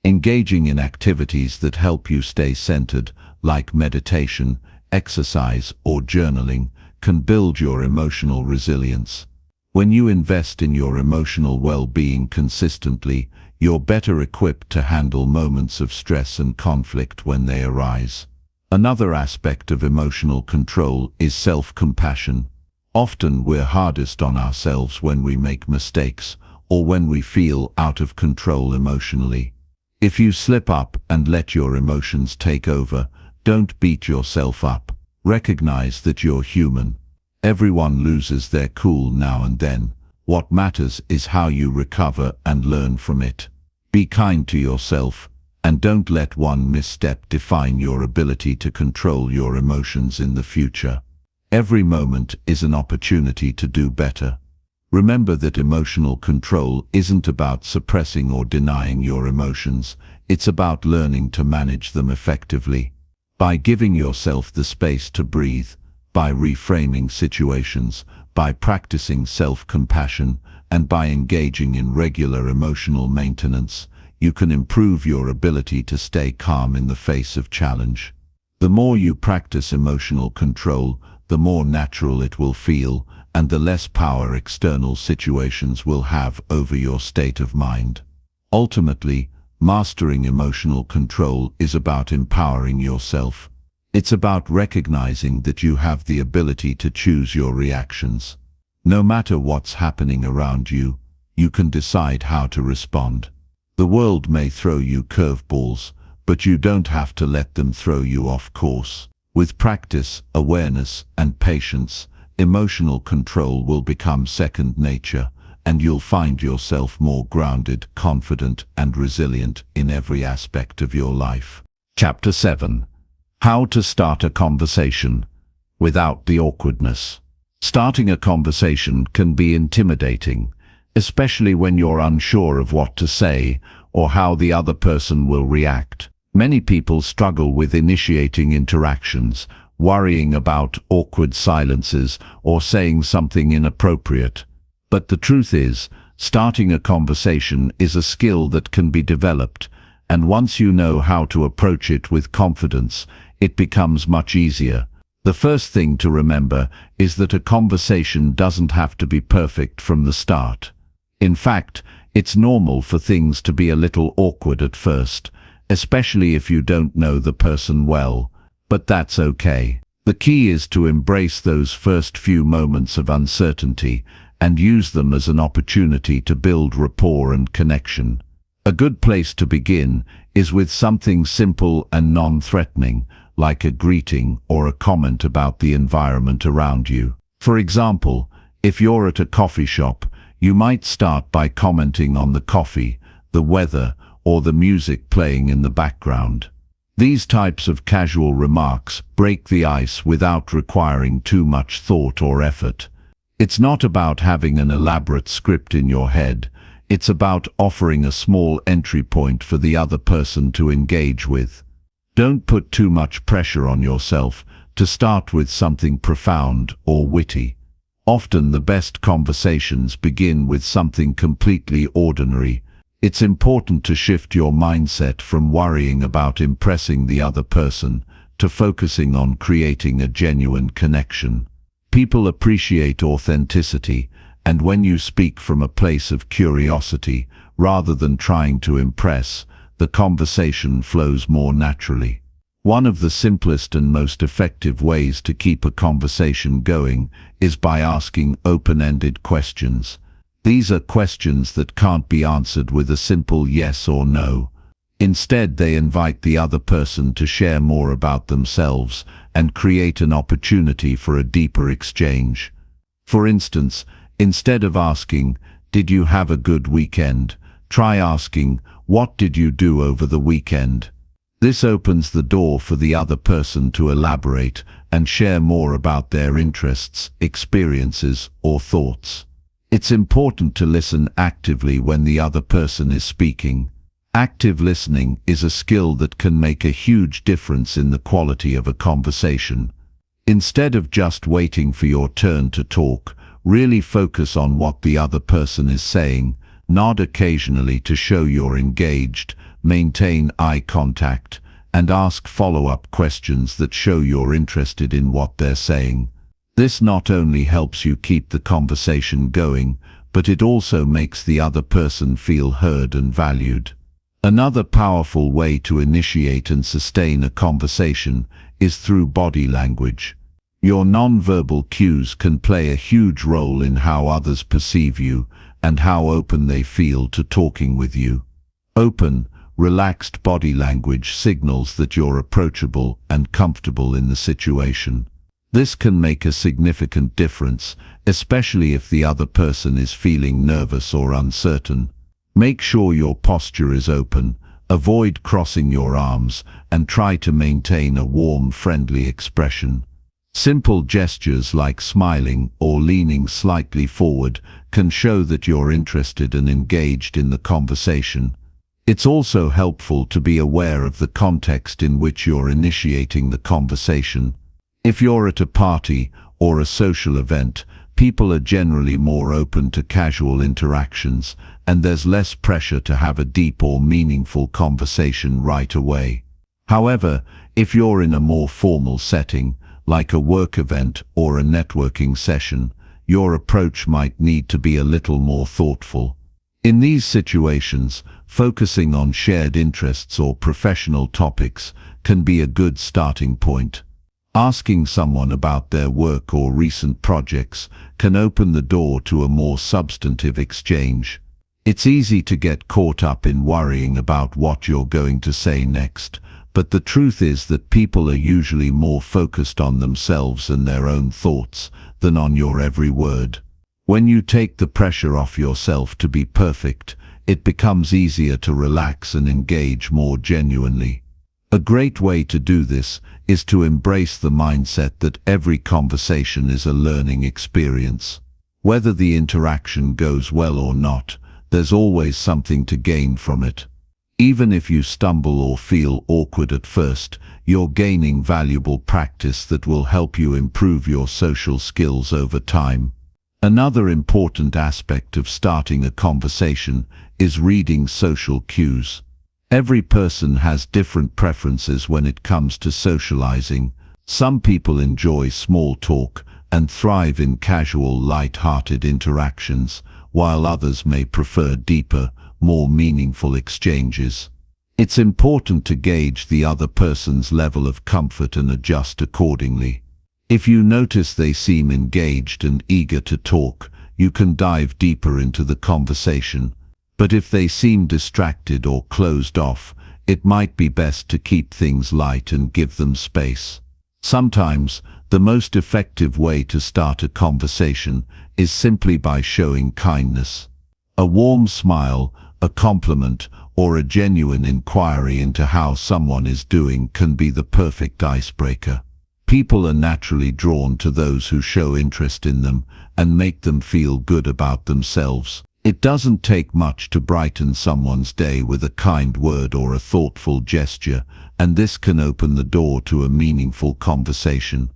Engaging in activities that help you stay centered, like meditation, exercise, or journaling, can build your emotional resilience. When you invest in your emotional well-being consistently, you're better equipped to handle moments of stress and conflict when they arise. Another aspect of emotional control is self-compassion. Often we're hardest on ourselves when we make mistakes or when we feel out of control emotionally. If you slip up and let your emotions take over, don't beat yourself up. Recognize that you're human. Everyone loses their cool now and then. What matters is how you recover and learn from it. Be kind to yourself, and don't let one misstep define your ability to control your emotions in the future. Every moment is an opportunity to do better. Remember that emotional control isn't about suppressing or denying your emotions. It's about learning to manage them effectively. By giving yourself the space to breathe, by reframing situations, by practicing self-compassion, and by engaging in regular emotional maintenance, you can improve your ability to stay calm in the face of challenge. The more you practice emotional control, the more natural it will feel, and the less power external situations will have over your state of mind. Ultimately, mastering emotional control is about empowering yourself. It's about recognizing that you have the ability to choose your reactions. No matter what's happening around you, you can decide how to respond. The world may throw you curveballs, but you don't have to let them throw you off course. With practice, awareness, and patience, emotional control will become second nature, and you'll find yourself more grounded, confident, and resilient in every aspect of your life. Chapter 7. How to start a conversation without the awkwardness. Starting a conversation can be intimidating, especially when you're unsure of what to say or how the other person will react. Many people struggle with initiating interactions, worrying about awkward silences or saying something inappropriate. But the truth is, starting a conversation is a skill that can be developed, and once you know how to approach it with confidence, it becomes much easier. The first thing to remember is that a conversation doesn't have to be perfect from the start. In fact, It's normal for things to be a little awkward at first, especially if you don't know the person well, but that's okay. The key is to embrace those first few moments of uncertainty and use them as an opportunity to build rapport and connection. A good place to begin is with something simple and non-threatening, like a greeting or a comment about the environment around you. For example, if you're at a coffee shop, you might start by commenting on the coffee, the weather, or the music playing in the background. These types of casual remarks break the ice without requiring too much thought or effort. It's not about having an elaborate script in your head. It's about offering a small entry point for the other person to engage with. Don't put too much pressure on yourself to start with something profound or witty. Often the best conversations begin with something completely ordinary. It's important to shift your mindset from worrying about impressing the other person to focusing on creating a genuine connection. People appreciate authenticity, and when you speak from a place of curiosity rather than trying to impress, the conversation flows more naturally. One of the simplest and most effective ways to keep a conversation going is by asking open-ended questions. These are questions that can't be answered with a simple yes or no. Instead, they invite the other person to share more about themselves and create an opportunity for a deeper exchange. For instance, instead of asking, "Did you have a good weekend?" try asking, "What did you do over the weekend?" This opens the door for the other person to elaborate and share more about their interests, experiences, or thoughts. It's important to listen actively when the other person is speaking. Active listening is a skill that can make a huge difference in the quality of a conversation. Instead of just waiting for your turn to talk, really focus on what the other person is saying, nod occasionally to show you're engaged, maintain eye contact, and ask follow-up questions that show you're interested in what they're saying. This not only helps you keep the conversation going, but it also makes the other person feel heard and valued. Another powerful way to initiate and sustain a conversation is through body language. Your nonverbal cues can play a huge role in how others perceive you and how open they feel to talking with you. Open, relaxed body language signals that you're approachable and comfortable in the situation. This can make a significant difference, especially if the other person is feeling nervous or uncertain. Make sure your posture is open, avoid crossing your arms, and try to maintain a warm, friendly expression. Simple gestures like smiling or leaning slightly forward can show that you're interested and engaged in the conversation. It's also helpful to be aware of the context in which you're initiating the conversation. If you're at a party or a social event, people are generally more open to casual interactions, and there's less pressure to have a deep or meaningful conversation right away. However, if you're in a more formal setting, like a work event or a networking session, your approach might need to be a little more thoughtful. In these situations, focusing on shared interests or professional topics can be a good starting point. Asking someone about their work or recent projects can open the door to a more substantive exchange. It's easy to get caught up in worrying about what you're going to say next, but the truth is that people are usually more focused on themselves and their own thoughts than on your every word. When you take the pressure off yourself to be perfect, it becomes easier to relax and engage more genuinely. A great way to do this is to embrace the mindset that every conversation is a learning experience. Whether the interaction goes well or not, there's always something to gain from it. Even if you stumble or feel awkward at first, you're gaining valuable practice that will help you improve your social skills over time. Another important aspect of starting a conversation is reading social cues. Every person has different preferences when it comes to socializing. Some people enjoy small talk and thrive in casual, light-hearted interactions, while others may prefer deeper, more meaningful exchanges. It's important to gauge the other person's level of comfort and adjust accordingly. If you notice they seem engaged and eager to talk, you can dive deeper into the conversation. But if they seem distracted or closed off, it might be best to keep things light and give them space. Sometimes, the most effective way to start a conversation is simply by showing kindness. A warm smile, a compliment, or a genuine inquiry into how someone is doing can be the perfect icebreaker. People are naturally drawn to those who show interest in them and make them feel good about themselves. It doesn't take much to brighten someone's day with a kind word or a thoughtful gesture, and this can open the door to a meaningful conversation.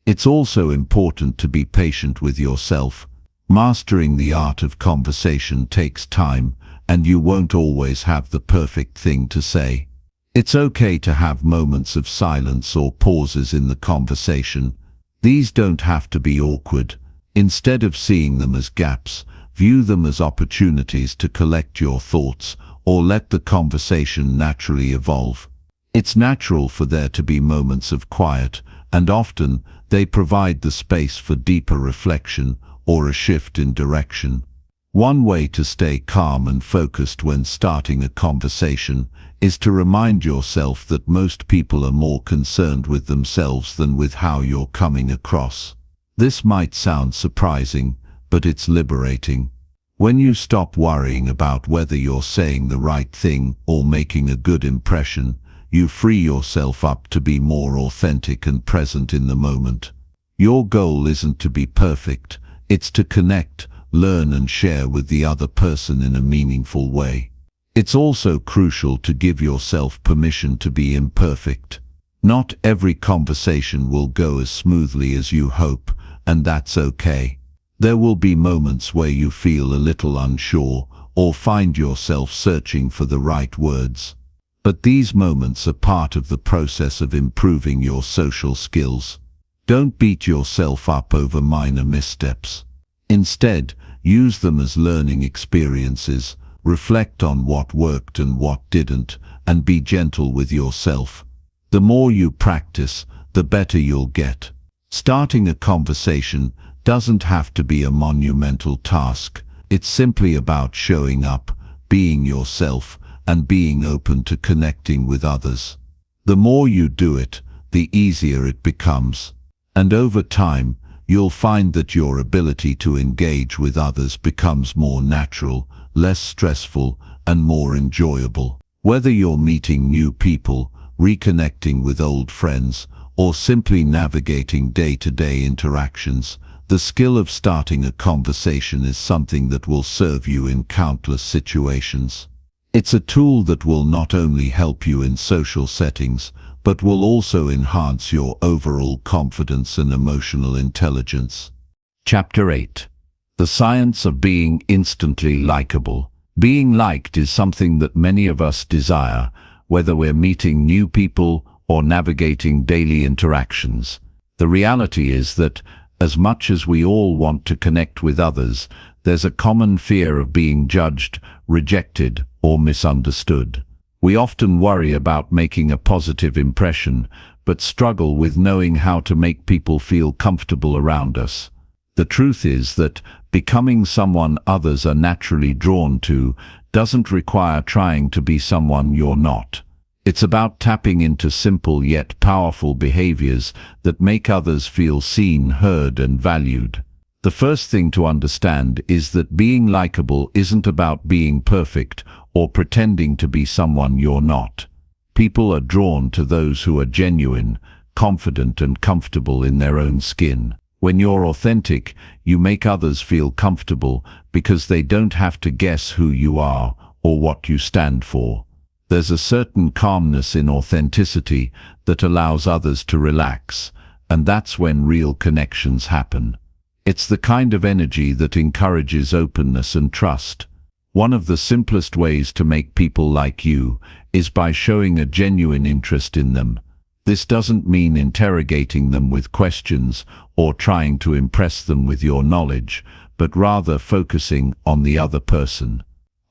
It's also important to be patient with yourself. Mastering the art of conversation takes time, and you won't always have the perfect thing to say. It's okay to have moments of silence or pauses in the conversation. These don't have to be awkward. Instead of seeing them as gaps, view them as opportunities to collect your thoughts or let the conversation naturally evolve. It's natural for there to be moments of quiet, and often they provide the space for deeper reflection or a shift in direction. One way to stay calm and focused when starting a conversation is to remind yourself that most people are more concerned with themselves than with how you're coming across. This might sound surprising, but it's liberating. When you stop worrying about whether you're saying the right thing or making a good impression, you free yourself up to be more authentic and present in the moment. Your goal isn't to be perfect, it's to connect, learn and share with the other person in a meaningful way. It's also crucial to give yourself permission to be imperfect. Not every conversation will go as smoothly as you hope, and that's okay. There will be moments where you feel a little unsure or find yourself searching for the right words. But these moments are part of the process of improving your social skills. Don't beat yourself up over minor missteps. Instead, use them as learning experiences, reflect on what worked and what didn't, and be gentle with yourself. The more you practice, the better you'll get. Starting a conversation doesn't have to be a monumental task. It's simply about showing up, being yourself, and being open to connecting with others. The more you do it, the easier it becomes. And over time, you'll find that your ability to engage with others becomes more natural, less stressful, and more enjoyable. Whether you're meeting new people, reconnecting with old friends, or simply navigating day-to-day interactions, the skill of starting a conversation is something that will serve you in countless situations. It's a tool that will not only help you in social settings, but will also enhance your overall confidence and emotional intelligence. Chapter 8. The Science of Being Instantly Likeable. Being liked is something that many of us desire, whether we're meeting new people or navigating daily interactions. The reality is that, as much as we all want to connect with others, there's a common fear of being judged, rejected, or misunderstood. We often worry about making a positive impression, but struggle with knowing how to make people feel comfortable around us. The truth is that becoming someone others are naturally drawn to doesn't require trying to be someone you're not. It's about tapping into simple yet powerful behaviors that make others feel seen, heard, and valued. The first thing to understand is that being likable isn't about being perfect or pretending to be someone you're not. People are drawn to those who are genuine, confident, and comfortable in their own skin. When you're authentic, you make others feel comfortable because they don't have to guess who you are or what you stand for. There's a certain calmness in authenticity that allows others to relax, and that's when real connections happen. It's the kind of energy that encourages openness and trust. One of the simplest ways to make people like you is by showing a genuine interest in them. This doesn't mean interrogating them with questions or trying to impress them with your knowledge, but rather focusing on the other person.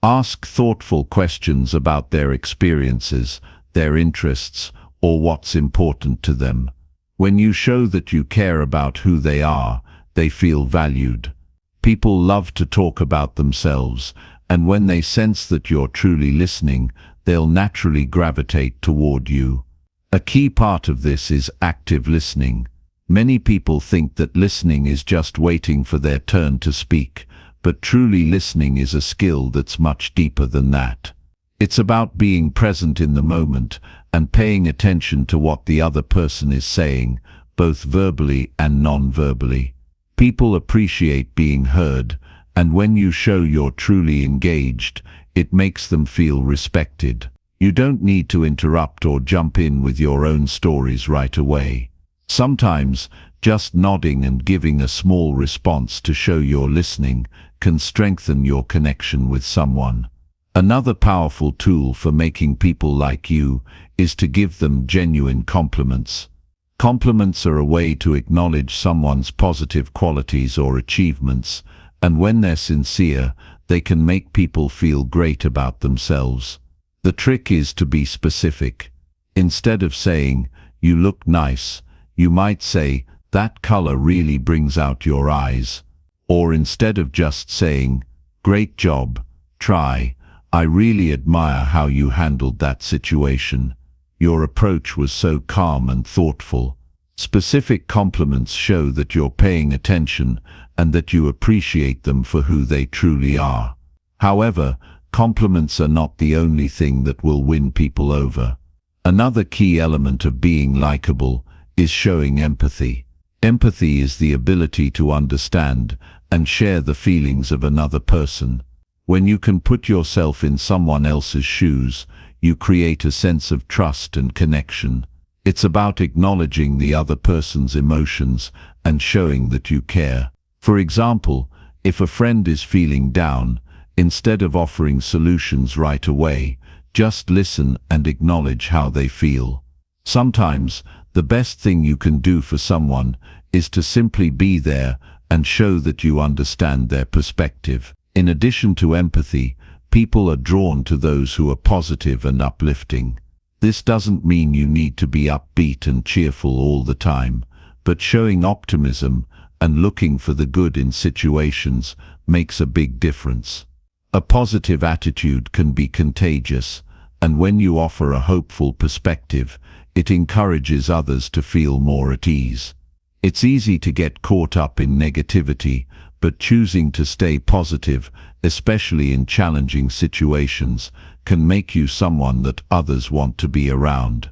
Ask thoughtful questions about their experiences, their interests, or what's important to them. When you show that you care about who they are, they feel valued. People love to talk about themselves, and when they sense that you're truly listening, they'll naturally gravitate toward you. A key part of this is active listening. Many people think that listening is just waiting for their turn to speak, but truly listening is a skill that's much deeper than that. It's about being present in the moment and paying attention to what the other person is saying, both verbally and non-verbally. People appreciate being heard, and when you show you're truly engaged, it makes them feel respected. You don't need to interrupt or jump in with your own stories right away. Sometimes, just nodding and giving a small response to show you're listening can strengthen your connection with someone. Another powerful tool for making people like you is to give them genuine compliments. Compliments are a way to acknowledge someone's positive qualities or achievements, and when they're sincere, they can make people feel great about themselves. The trick is to be specific. Instead of saying, "You look nice," you might say, "That color really brings out your eyes." Or instead of just saying, "Great job, try, I really admire how you handled that situation. Your approach was so calm and thoughtful." Specific compliments show that you're paying attention and that you appreciate them for who they truly are. However, compliments are not the only thing that will win people over. Another key element of being likable is showing empathy. Empathy is the ability to understand and share the feelings of another person. When you can put yourself in someone else's shoes, you create a sense of trust and connection. It's about acknowledging the other person's emotions and showing that you care. For example, if a friend is feeling down, instead of offering solutions right away, just listen and acknowledge how they feel. Sometimes, the best thing you can do for someone is to simply be there and show that you understand their perspective. In addition to empathy, people are drawn to those who are positive and uplifting. This doesn't mean you need to be upbeat and cheerful all the time, but showing optimism and looking for the good in situations makes a big difference. A positive attitude can be contagious, and when you offer a hopeful perspective, it encourages others to feel more at ease. It's easy to get caught up in negativity, but choosing to stay positive, especially in challenging situations, can make you someone that others want to be around.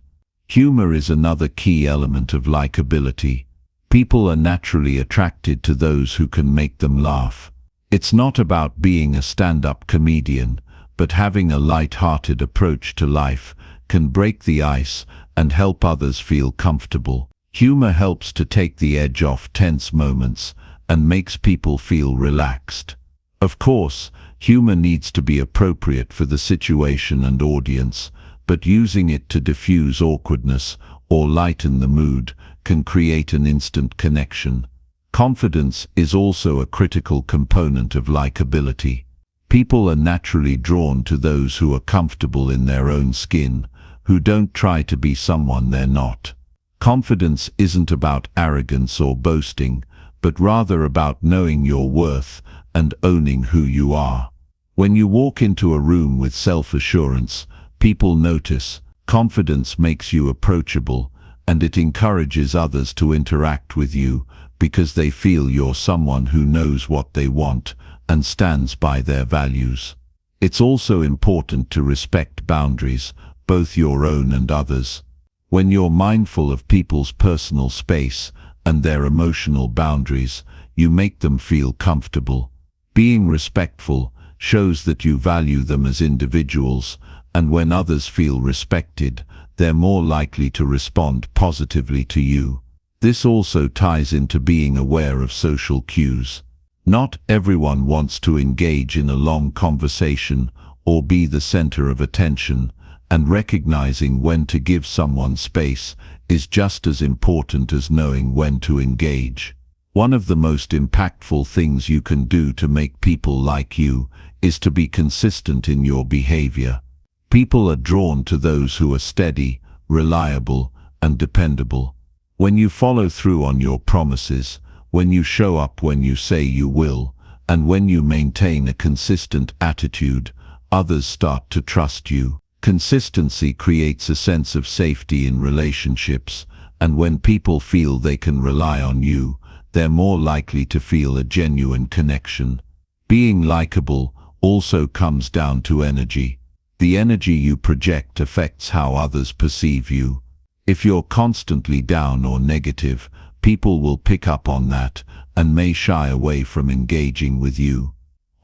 Humor is another key element of likability. People are naturally attracted to those who can make them laugh. It's not about being a stand-up comedian, but having a light-hearted approach to life can break the ice and help others feel comfortable. Humor helps to take the edge off tense moments and makes people feel relaxed. Of course, humor needs to be appropriate for the situation and audience, but using it to diffuse awkwardness or lighten the mood can create an instant connection. Confidence is also a critical component of likability. People are naturally drawn to those who are comfortable in their own skin, who don't try to be someone they're not. Confidence isn't about arrogance or boasting, but rather about knowing your worth and owning who you are. When you walk into a room with self-assurance, people notice. Confidence makes you approachable, and it encourages others to interact with you because they feel you're someone who knows what they want and stands by their values. It's also important to respect boundaries, both your own and others. When you're mindful of people's personal space and their emotional boundaries, you make them feel comfortable. Being respectful shows that you value them as individuals, and when others feel respected, they're more likely to respond positively to you. This also ties into being aware of social cues. Not everyone wants to engage in a long conversation or be the center of attention, and recognizing when to give someone space is just as important as knowing when to engage. One of the most impactful things you can do to make people like you is to be consistent in your behavior. People are drawn to those who are steady, reliable, and dependable. When you follow through on your promises, when you show up when you say you will, and when you maintain a consistent attitude, others start to trust you. Consistency creates a sense of safety in relationships, and when people feel they can rely on you, they're more likely to feel a genuine connection. Being likable also comes down to energy. The energy you project affects how others perceive you. If you're constantly down or negative, people will pick up on that and may shy away from engaging with you.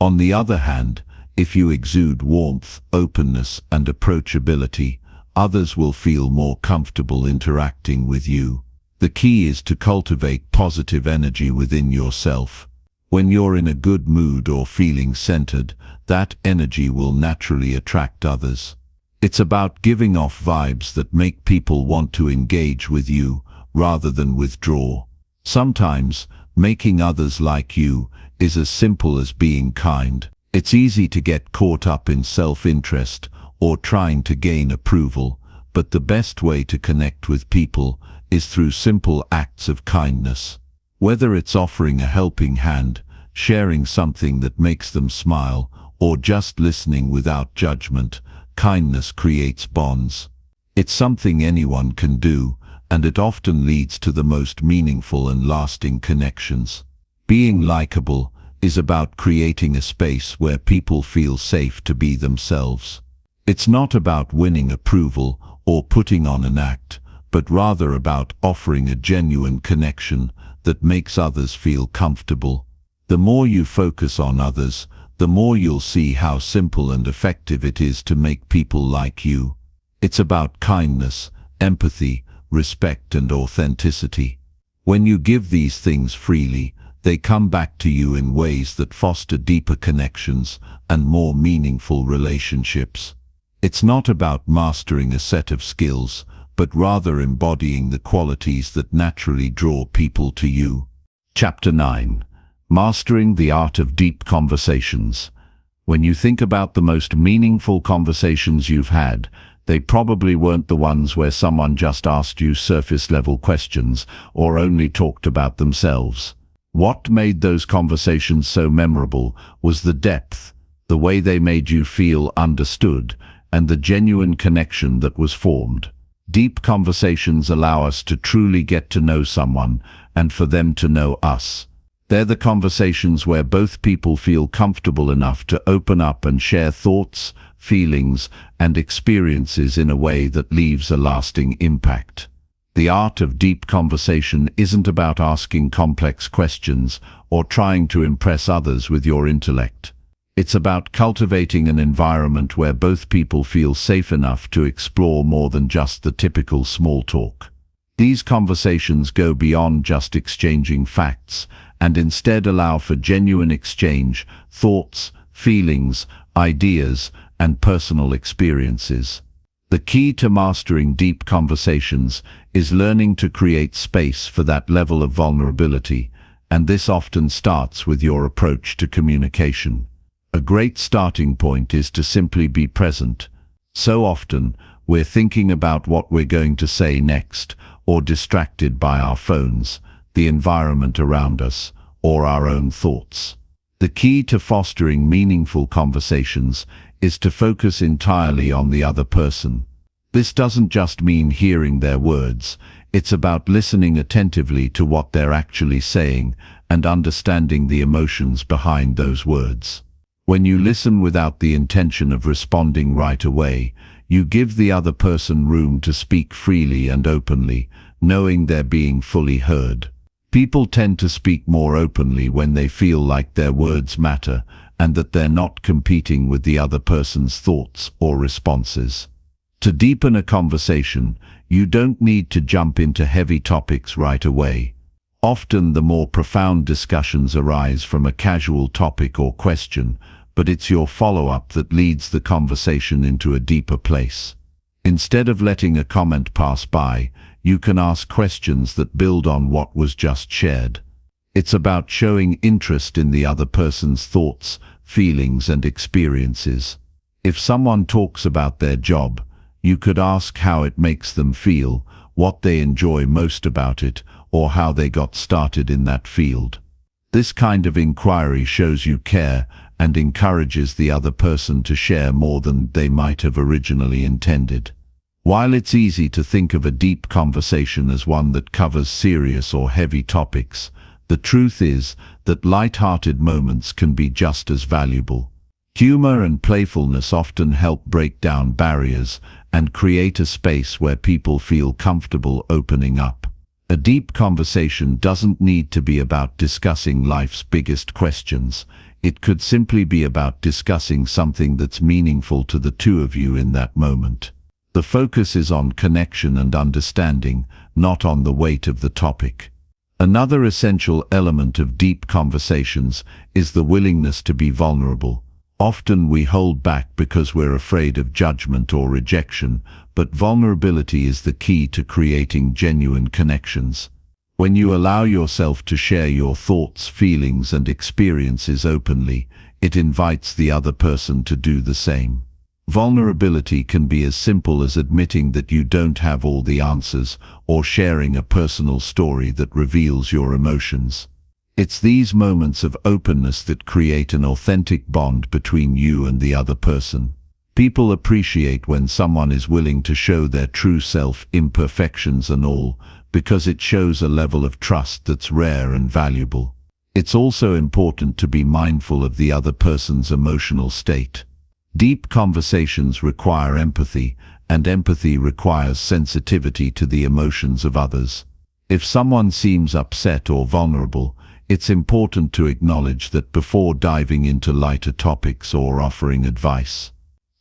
On the other hand, if you exude warmth, openness, and approachability, others will feel more comfortable interacting with you. The key is to cultivate positive energy within yourself. When you're in a good mood or feeling centered, that energy will naturally attract others. It's about giving off vibes that make people want to engage with you rather than withdraw. Sometimes, making others like you is as simple as being kind. It's easy to get caught up in self-interest or trying to gain approval, but the best way to connect with people is through simple acts of kindness. Whether it's offering a helping hand, sharing something that makes them smile, or just listening without judgment, kindness creates bonds. It's something anyone can do, and it often leads to the most meaningful and lasting connections. Being likable is about creating a space where people feel safe to be themselves. It's not about winning approval or putting on an act, but rather about offering a genuine connection that makes others feel comfortable. The more you focus on others, the more you'll see how simple and effective it is to make people like you. It's about kindness, empathy, respect, and authenticity. When you give these things freely, they come back to you in ways that foster deeper connections and more meaningful relationships. It's not about mastering a set of skills, but rather embodying the qualities that naturally draw people to you. Chapter 9. Mastering the Art of Deep Conversations. When you think about the most meaningful conversations you've had, they probably weren't the ones where someone just asked you surface-level questions or only talked about themselves. What made those conversations so memorable was the depth, the way they made you feel understood, and the genuine connection that was formed. Deep conversations allow us to truly get to know someone and for them to know us. They're the conversations where both people feel comfortable enough to open up and share thoughts, feelings, and experiences in a way that leaves a lasting impact. The art of deep conversation isn't about asking complex questions or trying to impress others with your intellect. It's about cultivating an environment where both people feel safe enough to explore more than just the typical small talk. These conversations go beyond just exchanging facts and instead allow for genuine exchange, thoughts, feelings, ideas, and personal experiences. The key to mastering deep conversations is learning to create space for that level of vulnerability, and this often starts with your approach to communication. A great starting point is to simply be present. So often, we're thinking about what we're going to say next, or distracted by our phones, the environment around us, or our own thoughts. The key to fostering meaningful conversations is to focus entirely on the other person. This doesn't just mean hearing their words, it's about listening attentively to what they're actually saying and understanding the emotions behind those words. When you listen without the intention of responding right away, you give the other person room to speak freely and openly, knowing they're being fully heard. People tend to speak more openly when they feel like their words matter and that they're not competing with the other person's thoughts or responses. To deepen a conversation, you don't need to jump into heavy topics right away. Often the more profound discussions arise from a casual topic or question, but it's your follow-up that leads the conversation into a deeper place. Instead of letting a comment pass by, you can ask questions that build on what was just shared. It's about showing interest in the other person's thoughts, feelings, and experiences. If someone talks about their job, you could ask how it makes them feel, what they enjoy most about it, or how they got started in that field. This kind of inquiry shows you care and encourages the other person to share more than they might have originally intended. While it's easy to think of a deep conversation as one that covers serious or heavy topics, the truth is that light-hearted moments can be just as valuable. Humor and playfulness often help break down barriers and create a space where people feel comfortable opening up. A deep conversation doesn't need to be about discussing life's biggest questions. It could simply be about discussing something that's meaningful to the two of you in that moment. The focus is on connection and understanding, not on the weight of the topic. Another essential element of deep conversations is the willingness to be vulnerable. Often we hold back because we're afraid of judgment or rejection, but vulnerability is the key to creating genuine connections. When you allow yourself to share your thoughts, feelings, and experiences openly, it invites the other person to do the same. Vulnerability can be as simple as admitting that you don't have all the answers, or sharing a personal story that reveals your emotions. It's these moments of openness that create an authentic bond between you and the other person. People appreciate when someone is willing to show their true self, imperfections and all, because it shows a level of trust that's rare and valuable. It's also important to be mindful of the other person's emotional state. Deep conversations require empathy, and empathy requires sensitivity to the emotions of others. If someone seems upset or vulnerable, it's important to acknowledge that before diving into lighter topics or offering advice.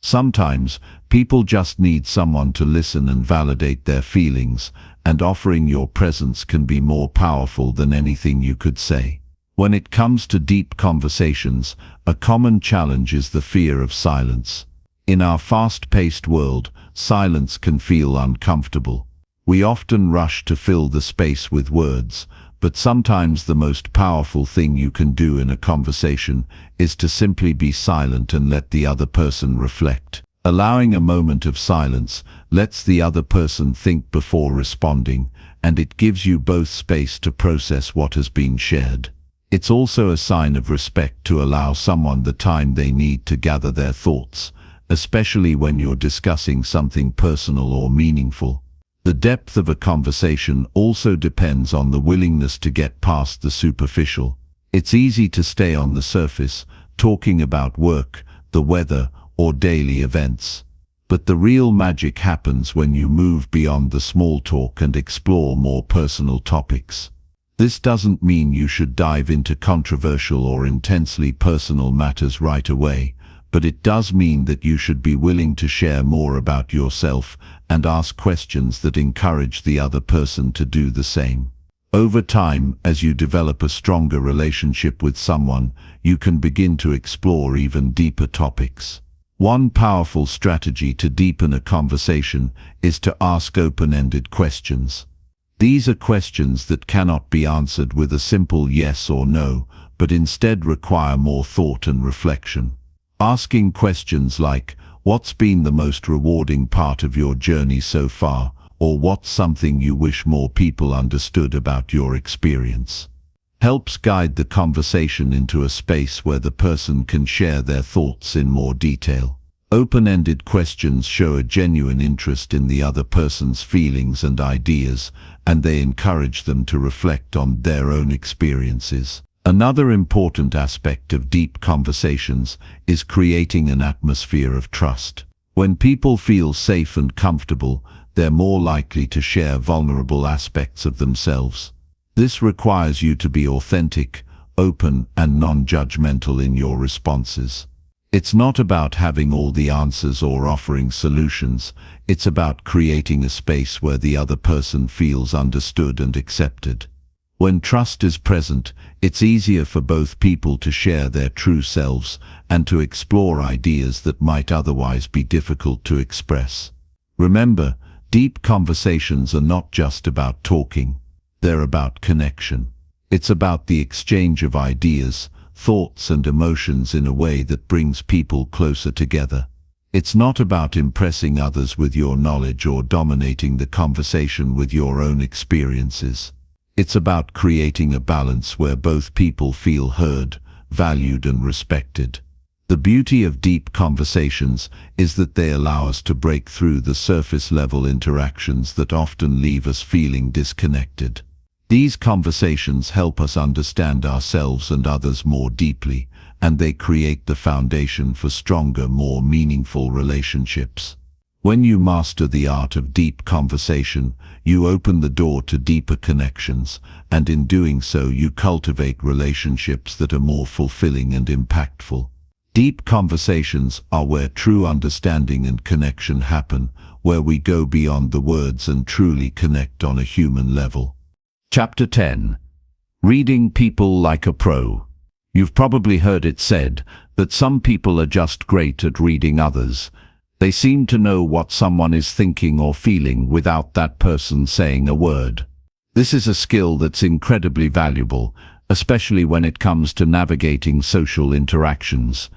Sometimes, people just need someone to listen and validate their feelings, and offering your presence can be more powerful than anything you could say. When it comes to deep conversations, a common challenge is the fear of silence. In our fast-paced world, silence can feel uncomfortable. We often rush to fill the space with words, but sometimes the most powerful thing you can do in a conversation is to simply be silent and let the other person reflect. Allowing a moment of silence lets the other person think before responding, and it gives you both space to process what has been shared. It's also a sign of respect to allow someone the time they need to gather their thoughts, especially when you're discussing something personal or meaningful. The depth of a conversation also depends on the willingness to get past the superficial. It's easy to stay on the surface, talking about work, the weather, or daily events. But the real magic happens when you move beyond the small talk and explore more personal topics. This doesn't mean you should dive into controversial or intensely personal matters right away, but it does mean that you should be willing to share more about yourself and ask questions that encourage the other person to do the same. Over time, as you develop a stronger relationship with someone, you can begin to explore even deeper topics. One powerful strategy to deepen a conversation is to ask open-ended questions. These are questions that cannot be answered with a simple yes or no, but instead require more thought and reflection. Asking questions like, what's been the most rewarding part of your journey so far, or what's something you wish more people understood about your experience, helps guide the conversation into a space where the person can share their thoughts in more detail. Open-ended questions show a genuine interest in the other person's feelings and ideas, and they encourage them to reflect on their own experiences. Another important aspect of deep conversations is creating an atmosphere of trust. When people feel safe and comfortable, they're more likely to share vulnerable aspects of themselves. This requires you to be authentic, open, and non-judgmental in your responses. It's not about having all the answers or offering solutions. It's about creating a space where the other person feels understood and accepted. When trust is present, it's easier for both people to share their true selves and to explore ideas that might otherwise be difficult to express. Remember, deep conversations are not just about talking. They're about connection. It's about the exchange of ideas, thoughts and emotions in a way that brings people closer together. It's not about impressing others with your knowledge or dominating the conversation with your own experiences. It's about creating a balance where both people feel heard, valued and respected. The beauty of deep conversations is that they allow us to break through the surface-level interactions that often leave us feeling disconnected. These conversations help us understand ourselves and others more deeply, and they create the foundation for stronger, more meaningful relationships. When you master the art of deep conversation, you open the door to deeper connections, and in doing so you cultivate relationships that are more fulfilling and impactful. Deep conversations are where true understanding and connection happen, where we go beyond the words and truly connect on a human level. Chapter 10. Reading people like a pro. You've probably heard it said that some people are just great at reading others. They seem to know what someone is thinking or feeling without that person saying a word. This is a skill that's incredibly valuable, especially when it comes to navigating social interactions.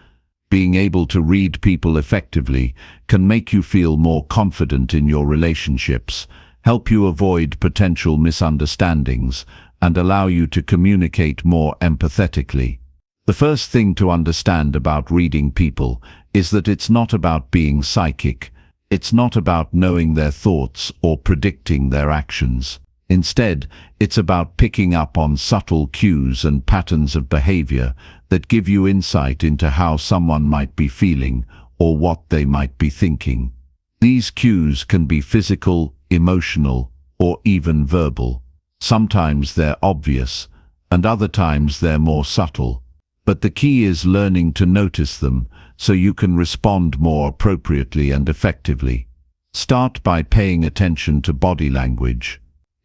Being able to read people effectively can make you feel more confident in your relationships, help you avoid potential misunderstandings, and allow you to communicate more empathetically. The first thing to understand about reading people is that it's not about being psychic. It's not about knowing their thoughts or predicting their actions. Instead, it's about picking up on subtle cues and patterns of behavior that give you insight into how someone might be feeling or what they might be thinking. These cues can be physical, emotional, or even verbal. Sometimes they're obvious, and other times they're more subtle. But the key is learning to notice them so you can respond more appropriately and effectively. Start by paying attention to body language.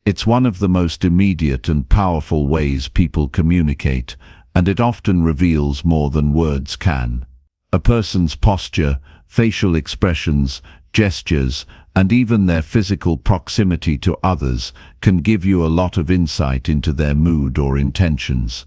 It's one of the most immediate and powerful ways people communicate, and it often reveals more than words can. A person's posture, facial expressions, gestures, and even their physical proximity to others can give you a lot of insight into their mood or intentions.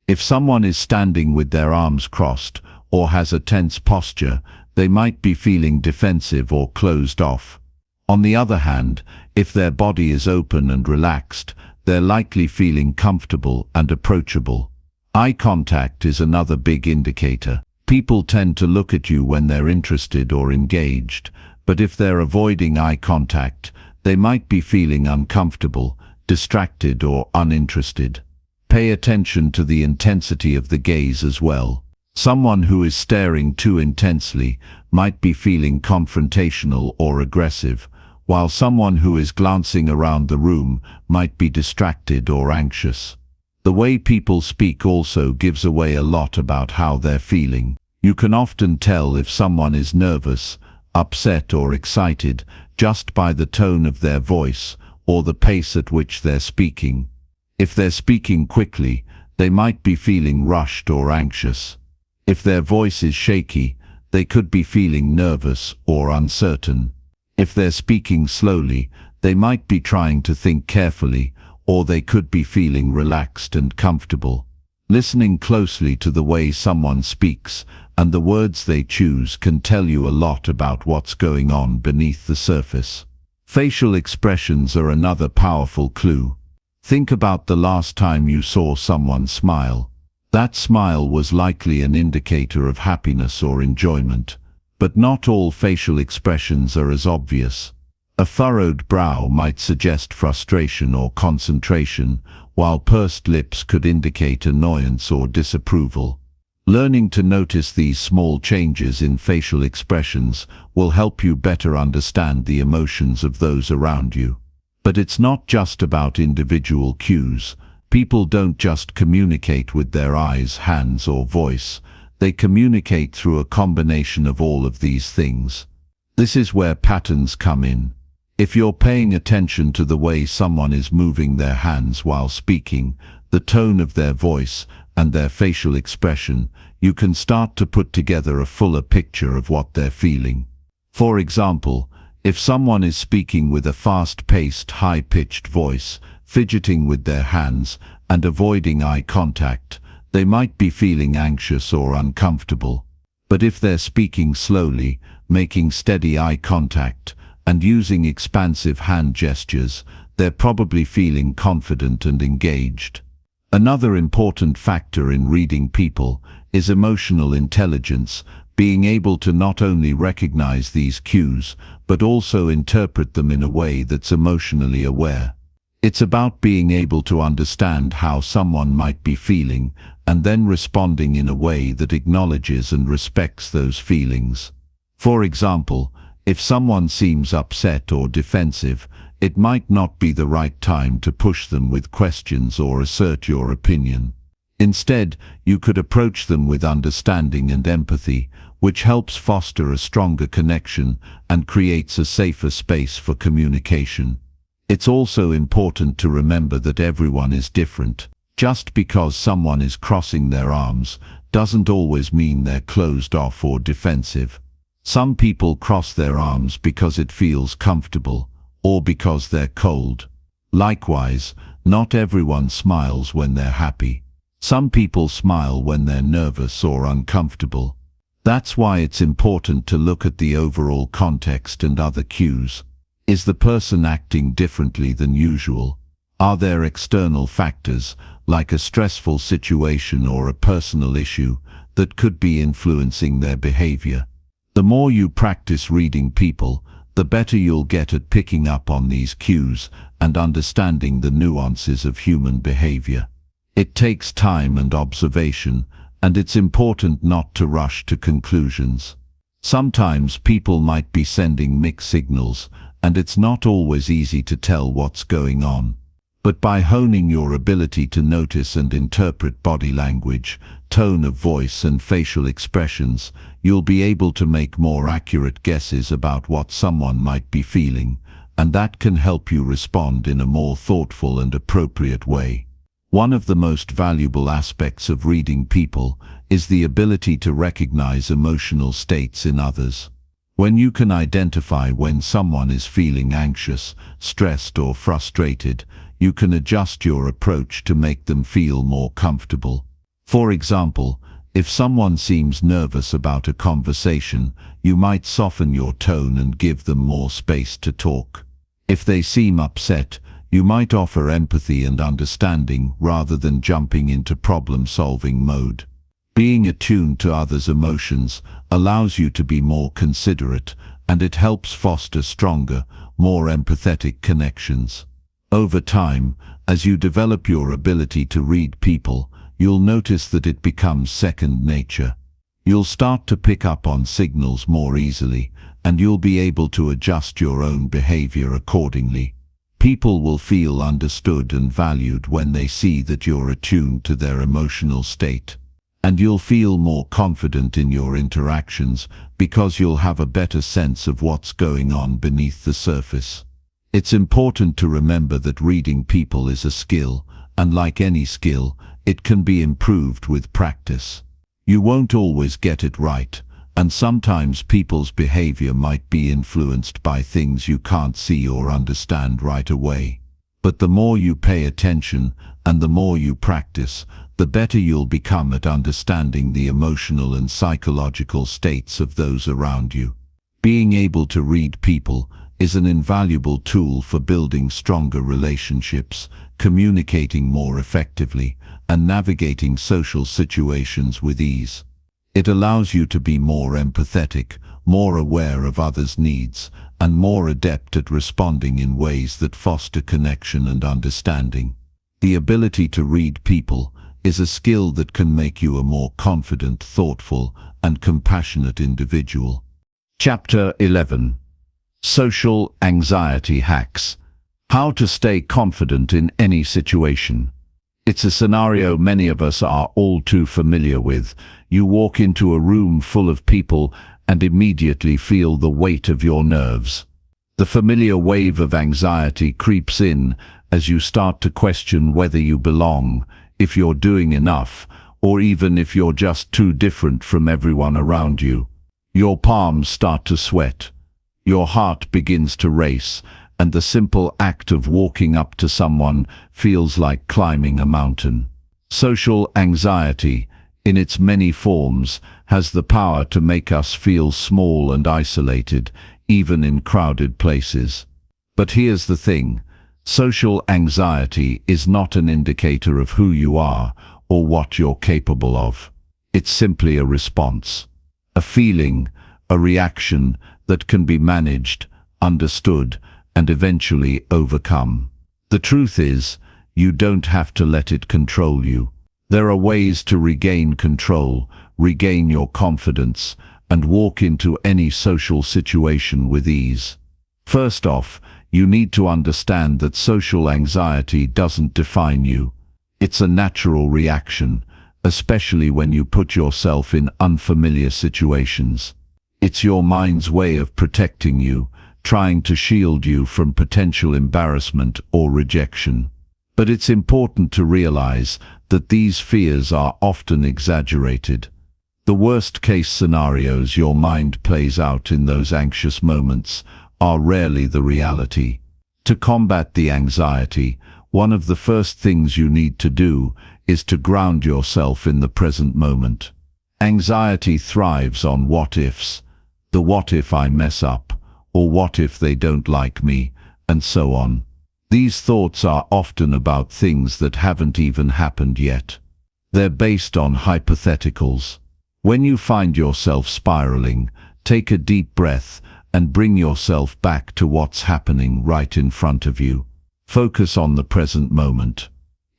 If someone is standing with their arms crossed or has a tense posture, they might be feeling defensive or closed off. On the other hand, if their body is open and relaxed, they're likely feeling comfortable and approachable. Eye contact is another big indicator. People tend to look at you when they're interested or engaged, but if they're avoiding eye contact, they might be feeling uncomfortable, distracted or uninterested. Pay attention to the intensity of the gaze as well. Someone who is staring too intensely might be feeling confrontational or aggressive, while someone who is glancing around the room might be distracted or anxious. The way people speak also gives away a lot about how they're feeling. You can often tell if someone is nervous, upset or excited just by the tone of their voice or the pace at which they're speaking. If they're speaking quickly, they might be feeling rushed or anxious. If their voice is shaky, they could be feeling nervous or uncertain. If they're speaking slowly, they might be trying to think carefully, or they could be feeling relaxed and comfortable. Listening closely to the way someone speaks and the words they choose can tell you a lot about what's going on beneath the surface. Facial expressions are another powerful clue. Think about the last time you saw someone smile. That smile was likely an indicator of happiness or enjoyment. But not all facial expressions are as obvious. A furrowed brow might suggest frustration or concentration, while pursed lips could indicate annoyance or disapproval. Learning to notice these small changes in facial expressions will help you better understand the emotions of those around you. But it's not just about individual cues. People don't just communicate with their eyes, hands, or voice. They communicate through a combination of all of these things. This is where patterns come in. If you're paying attention to the way someone is moving their hands while speaking, the tone of their voice, and their facial expression, you can start to put together a fuller picture of what they're feeling. For example, if someone is speaking with a fast-paced, high-pitched voice, fidgeting with their hands, and avoiding eye contact, they might be feeling anxious or uncomfortable. But if they're speaking slowly, making steady eye contact, and using expansive hand gestures, they're probably feeling confident and engaged. Another important factor in reading people is emotional intelligence, being able to not only recognize these cues, but also interpret them in a way that's emotionally aware. It's about being able to understand how someone might be feeling, and then responding in a way that acknowledges and respects those feelings. For example, if someone seems upset or defensive, it might not be the right time to push them with questions or assert your opinion. Instead, you could approach them with understanding and empathy, which helps foster a stronger connection and creates a safer space for communication. It's also important to remember that everyone is different. Just because someone is crossing their arms doesn't always mean they're closed off or defensive. Some people cross their arms because it feels comfortable, or because they're cold. Likewise, not everyone smiles when they're happy. Some people smile when they're nervous or uncomfortable. That's why it's important to look at the overall context and other cues. Is the person acting differently than usual? Are there external factors, like a stressful situation or a personal issue, that could be influencing their behavior? The more you practice reading people, the better you'll get at picking up on these cues and understanding the nuances of human behavior. It takes time and observation, and it's important not to rush to conclusions. Sometimes people might be sending mixed signals, and it's not always easy to tell what's going on. But by honing your ability to notice and interpret body language, tone of voice and facial expressions, you'll be able to make more accurate guesses about what someone might be feeling, and that can help you respond in a more thoughtful and appropriate way. One of the most valuable aspects of reading people is the ability to recognize emotional states in others. When you can identify when someone is feeling anxious, stressed or frustrated, you can adjust your approach to make them feel more comfortable. For example, if someone seems nervous about a conversation, you might soften your tone and give them more space to talk. If they seem upset, you might offer empathy and understanding rather than jumping into problem-solving mode. Being attuned to others' emotions allows you to be more considerate, and it helps foster stronger, more empathetic connections. Over time, as you develop your ability to read people, you'll notice that it becomes second nature. You'll start to pick up on signals more easily, and you'll be able to adjust your own behavior accordingly. People will feel understood and valued when they see that you're attuned to their emotional state. And you'll feel more confident in your interactions because you'll have a better sense of what's going on beneath the surface. It's important to remember that reading people is a skill, and like any skill, it can be improved with practice. You won't always get it right, and sometimes people's behavior might be influenced by things you can't see or understand right away. But the more you pay attention and the more you practice, the better you'll become at understanding the emotional and psychological states of those around you. Being able to read people is an invaluable tool for building stronger relationships, communicating more effectively, and navigating social situations with ease. It allows you to be more empathetic, more aware of others' needs, and more adept at responding in ways that foster connection and understanding. The ability to read people is a skill that can make you a more confident, thoughtful, and compassionate individual. Chapter 11. Social Anxiety Hacks. How to stay confident in any situation. It's a scenario many of us are all too familiar with. You walk into a room full of people and immediately feel the weight of your nerves. The familiar wave of anxiety creeps in as you start to question whether you belong, if you're doing enough, or even if you're just too different from everyone around you. Your palms start to sweat. Your heart begins to race, and the simple act of walking up to someone feels like climbing a mountain. Social anxiety, in its many forms, has the power to make us feel small and isolated, even in crowded places. But here's the thing: social anxiety is not an indicator of who you are or what you're capable of. It's simply a response, a feeling, a reaction that can be managed, understood, and eventually overcome. The truth is, you don't have to let it control you. There are ways to regain control, regain your confidence, and walk into any social situation with ease. First off, you need to understand that social anxiety doesn't define you. It's a natural reaction, especially when you put yourself in unfamiliar situations. It's your mind's way of protecting you, trying to shield you from potential embarrassment or rejection. But it's important to realize that these fears are often exaggerated. The worst-case scenarios your mind plays out in those anxious moments are rarely the reality. To combat the anxiety, one of the first things you need to do is to ground yourself in the present moment. Anxiety thrives on what-ifs. The what if I mess up, or what if they don't like me, and so on. These thoughts are often about things that haven't even happened yet. They're based on hypotheticals. When you find yourself spiraling, take a deep breath and bring yourself back to what's happening right in front of you. Focus on the present moment.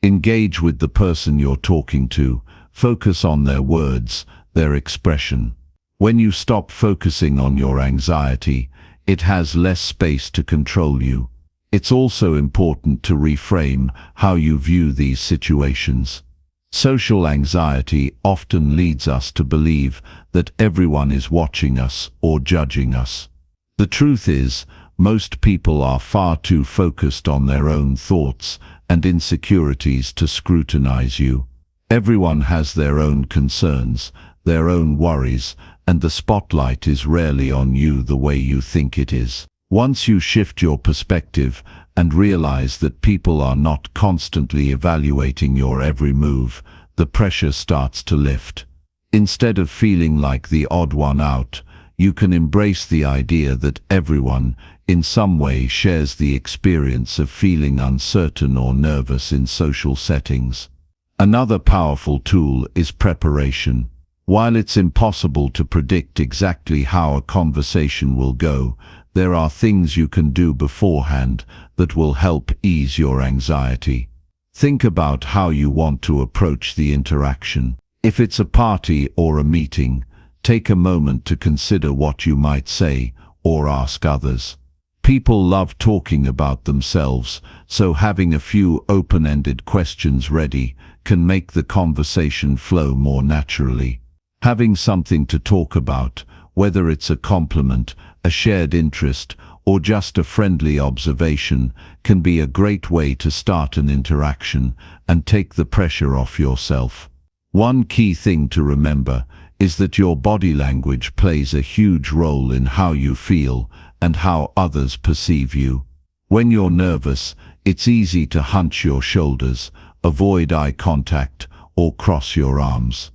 Engage with the person you're talking to. Focus on their words, their expression. When you stop focusing on your anxiety, it has less space to control you. It's also important to reframe how you view these situations. Social anxiety often leads us to believe that everyone is watching us or judging us. The truth is, most people are far too focused on their own thoughts and insecurities to scrutinize you. Everyone has their own concerns, their own worries, and the spotlight is rarely on you the way you think it is. Once you shift your perspective and realize that people are not constantly evaluating your every move, the pressure starts to lift. Instead of feeling like the odd one out, you can embrace the idea that everyone, in some way, shares the experience of feeling uncertain or nervous in social settings. Another powerful tool is preparation. While it's impossible to predict exactly how a conversation will go, there are things you can do beforehand that will help ease your anxiety. Think about how you want to approach the interaction. If it's a party or a meeting, take a moment to consider what you might say or ask others. People love talking about themselves, so having a few open-ended questions ready can make the conversation flow more naturally. Having something to talk about, whether it's a compliment, a shared interest, or just a friendly observation, can be a great way to start an interaction and take the pressure off yourself. One key thing to remember is that your body language plays a huge role in how you feel and how others perceive you. When you're nervous, it's easy to hunch your shoulders, avoid eye contact, or cross your arms.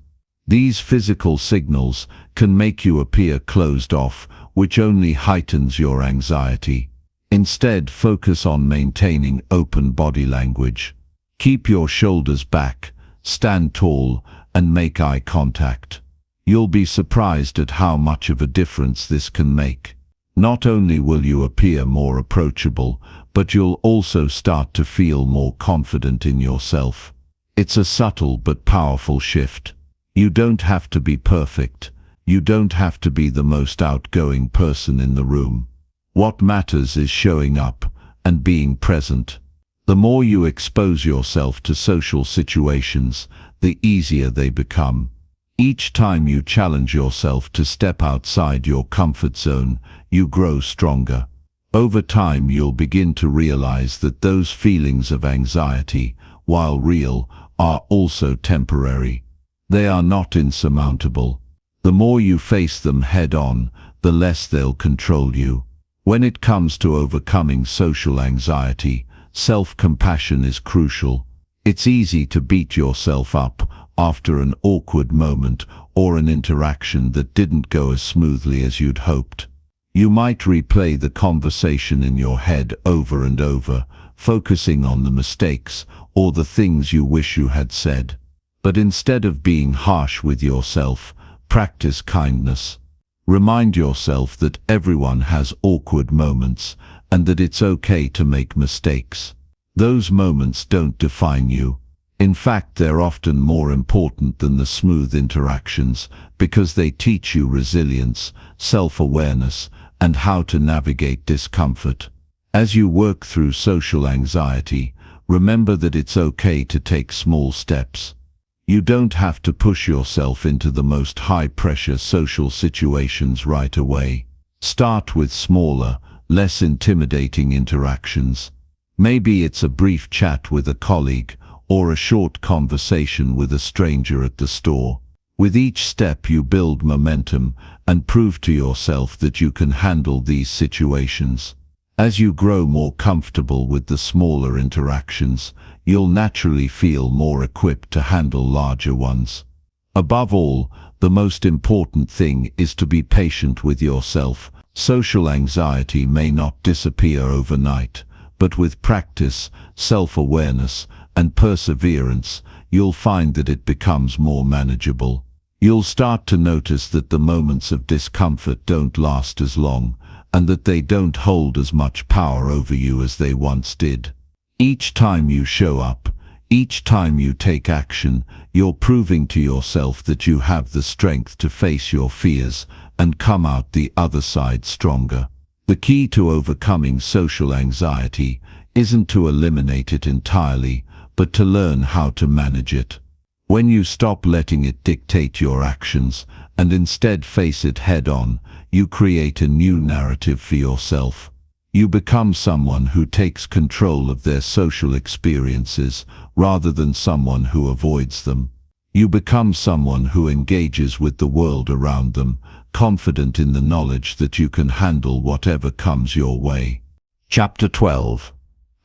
These physical signals can make you appear closed off, which only heightens your anxiety. Instead, focus on maintaining open body language. Keep your shoulders back, stand tall, and make eye contact. You'll be surprised at how much of a difference this can make. Not only will you appear more approachable, but you'll also start to feel more confident in yourself. It's a subtle but powerful shift. You don't have to be perfect. You don't have to be the most outgoing person in the room. What matters is showing up and being present. The more you expose yourself to social situations, the easier they become. Each time you challenge yourself to step outside your comfort zone, you grow stronger. Over time, you'll begin to realize that those feelings of anxiety, while real, are also temporary. They are not insurmountable. The more you face them head-on, the less they'll control you. When it comes to overcoming social anxiety, self-compassion is crucial. It's easy to beat yourself up after an awkward moment or an interaction that didn't go as smoothly as you'd hoped. You might replay the conversation in your head over and over, focusing on the mistakes or the things you wish you had said. But instead of being harsh with yourself, practice kindness. Remind yourself that everyone has awkward moments and that it's okay to make mistakes. Those moments don't define you. In fact, they're often more important than the smooth interactions because they teach you resilience, self-awareness, and how to navigate discomfort. As you work through social anxiety, remember that it's okay to take small steps. You don't have to push yourself into the most high-pressure social situations right away. Start with smaller, less intimidating interactions. Maybe it's a brief chat with a colleague or a short conversation with a stranger at the store. With each step you build momentum and prove to yourself that you can handle these situations. As you grow more comfortable with the smaller interactions, you'll naturally feel more equipped to handle larger ones. Above all, the most important thing is to be patient with yourself. Social anxiety may not disappear overnight, but with practice, self-awareness, and perseverance, you'll find that it becomes more manageable. You'll start to notice that the moments of discomfort don't last as long, and that they don't hold as much power over you as they once did. Each time you show up, each time you take action, you're proving to yourself that you have the strength to face your fears and come out the other side stronger. The key to overcoming social anxiety isn't to eliminate it entirely, but to learn how to manage it. When you stop letting it dictate your actions and instead face it head-on, you create a new narrative for yourself. You become someone who takes control of their social experiences rather than someone who avoids them. You become someone who engages with the world around them, confident in the knowledge that you can handle whatever comes your way. Chapter 12.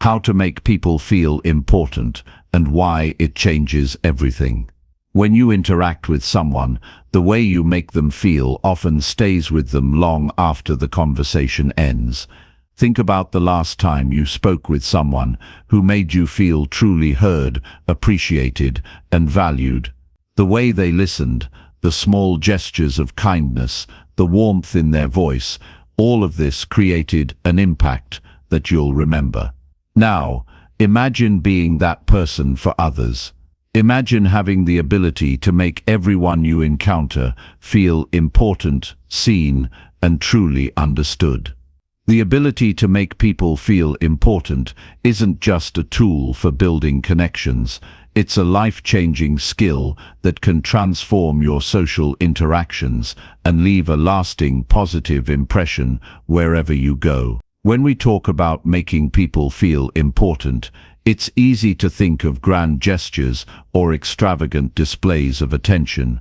How to make people feel important and why it changes everything. When you interact with someone, the way you make them feel often stays with them long after the conversation ends. Think about the last time you spoke with someone who made you feel truly heard, appreciated, and valued. The way they listened, the small gestures of kindness, the warmth in their voice, all of this created an impact that you'll remember. Now, imagine being that person for others. Imagine having the ability to make everyone you encounter feel important, seen, and truly understood. The ability to make people feel important isn't just a tool for building connections. It's a life-changing skill that can transform your social interactions and leave a lasting positive impression wherever you go. When we talk about making people feel important, it's easy to think of grand gestures or extravagant displays of attention.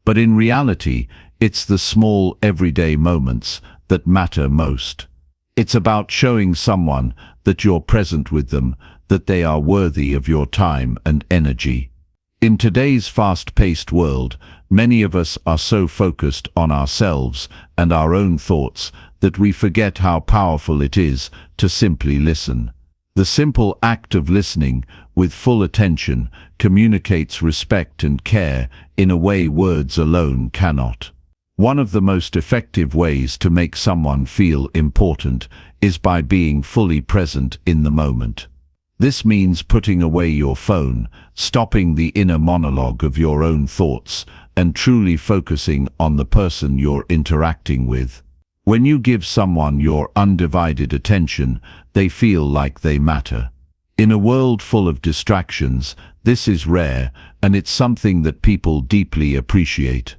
But in reality, it's the small everyday moments that matter most. It's about showing someone that you're present with them, that they are worthy of your time and energy. In today's fast-paced world, many of us are so focused on ourselves and our own thoughts that we forget how powerful it is to simply listen. The simple act of listening with full attention communicates respect and care in a way words alone cannot. One of the most effective ways to make someone feel important is by being fully present in the moment. This means putting away your phone, stopping the inner monologue of your own thoughts, and truly focusing on the person you're interacting with. When you give someone your undivided attention, they feel like they matter. In a world full of distractions, this is rare, and it's something that people deeply appreciate.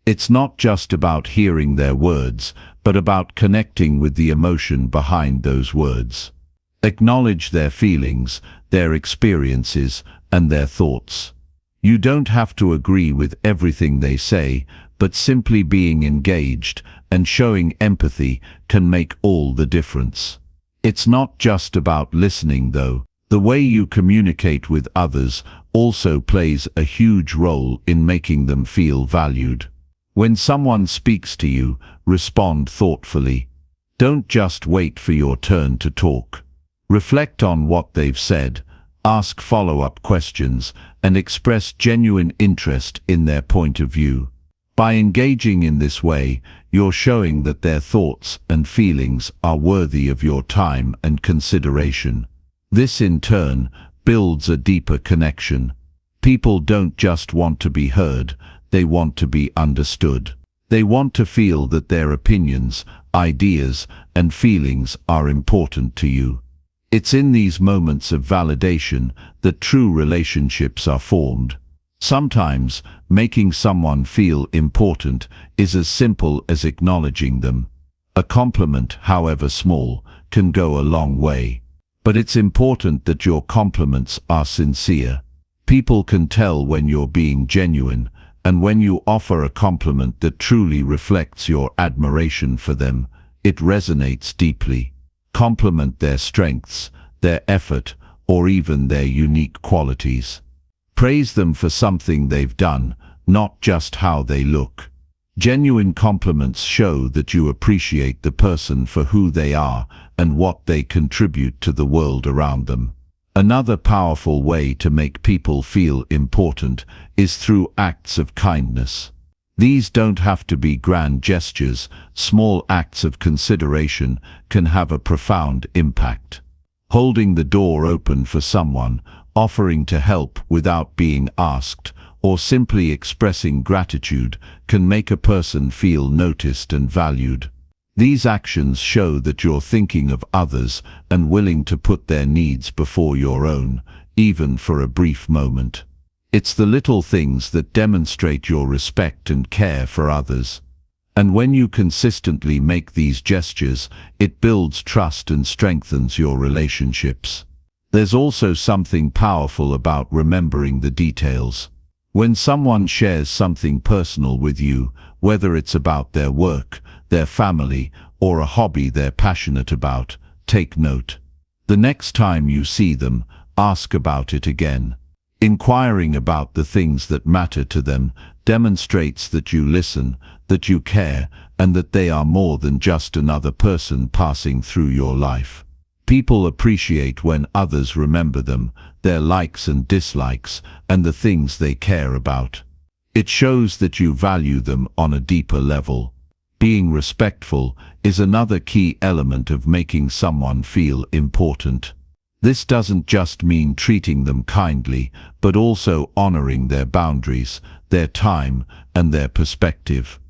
It's not just about hearing their words, but about connecting with the emotion behind those words. Acknowledge their feelings, their experiences, and their thoughts. You don't have to agree with everything they say, but simply being engaged, and showing empathy can make all the difference. It's not just about listening, though. The way you communicate with others also plays a huge role in making them feel valued. When someone speaks to you, respond thoughtfully. Don't just wait for your turn to talk. Reflect on what they've said, ask follow-up questions, and express genuine interest in their point of view. By engaging in this way, you're showing that their thoughts and feelings are worthy of your time and consideration. This, in turn, builds a deeper connection. People don't just want to be heard, they want to be understood. They want to feel that their opinions, ideas, and feelings are important to you. It's in these moments of validation that true relationships are formed. Sometimes, making someone feel important is as simple as acknowledging them. A compliment, however small, can go a long way. But it's important that your compliments are sincere. People can tell when you're being genuine, and when you offer a compliment that truly reflects your admiration for them, it resonates deeply. Compliment their strengths, their effort, or even their unique qualities. Praise them for something they've done, not just how they look. Genuine compliments show that you appreciate the person for who they are and what they contribute to the world around them. Another powerful way to make people feel important is through acts of kindness. These don't have to be grand gestures. Small acts of consideration can have a profound impact. Holding the door open for someone, offering to help without being asked, or simply expressing gratitude can make a person feel noticed and valued. These actions show that you're thinking of others and willing to put their needs before your own, even for a brief moment. It's the little things that demonstrate your respect and care for others. And when you consistently make these gestures, it builds trust and strengthens your relationships. There's also something powerful about remembering the details. When someone shares something personal with you, whether it's about their work, their family, or a hobby they're passionate about, take note. The next time you see them, ask about it again. Inquiring about the things that matter to them demonstrates that you listen, that you care, and that they are more than just another person passing through your life. People appreciate when others remember them, their likes and dislikes, and the things they care about. It shows that you value them on a deeper level. Being respectful is another key element of making someone feel important. This doesn't just mean treating them kindly, but also honoring their boundaries, their time, and their perspective.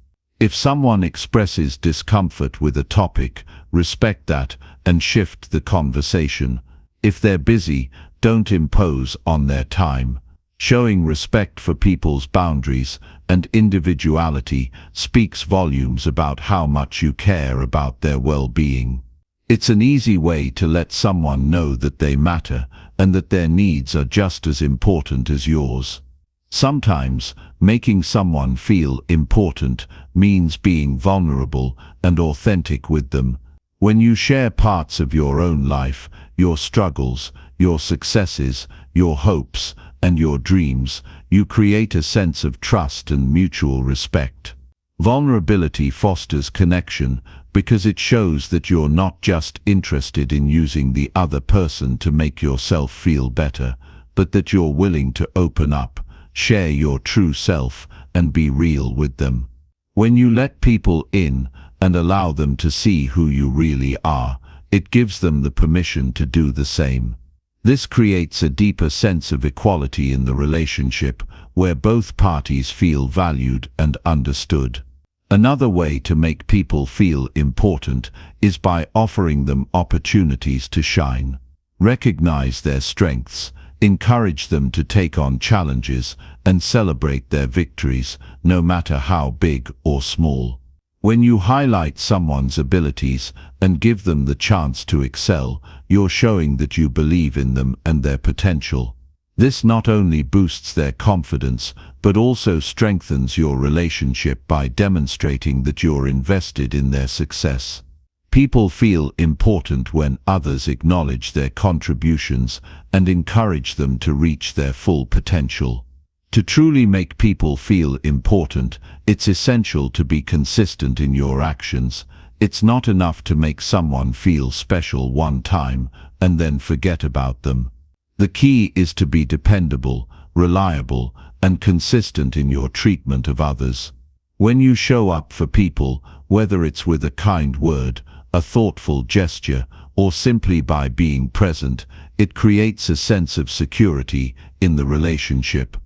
If someone expresses discomfort with a topic, respect that and shift the conversation. If they're busy, don't impose on their time. Showing respect for people's boundaries and individuality speaks volumes about how much you care about their well-being. It's an easy way to let someone know that they matter and that their needs are just as important as yours. Sometimes, making someone feel important means being vulnerable and authentic with them. When you share parts of your own life, your struggles, your successes, your hopes, and your dreams, you create a sense of trust and mutual respect. Vulnerability fosters connection because it shows that you're not just interested in using the other person to make yourself feel better, but that you're willing to open up, share your true self, and be real with them. When you let people in and allow them to see who you really are, it gives them the permission to do the same. This creates a deeper sense of equality in the relationship, where both parties feel valued and understood. Another way to make people feel important is by offering them opportunities to shine. Recognize their strengths, encourage them to take on challenges, and celebrate their victories, no matter how big or small. When you highlight someone's abilities and give them the chance to excel, you're showing that you believe in them and their potential. This not only boosts their confidence, but also strengthens your relationship by demonstrating that you're invested in their success. People feel important when others acknowledge their contributions and encourage them to reach their full potential. To truly make people feel important, it's essential to be consistent in your actions. It's not enough to make someone feel special one time and then forget about them. The key is to be dependable, reliable, and consistent in your treatment of others. When you show up for people, whether it's with a kind word, a thoughtful gesture, or simply by being present, it creates a sense of security in the relationship.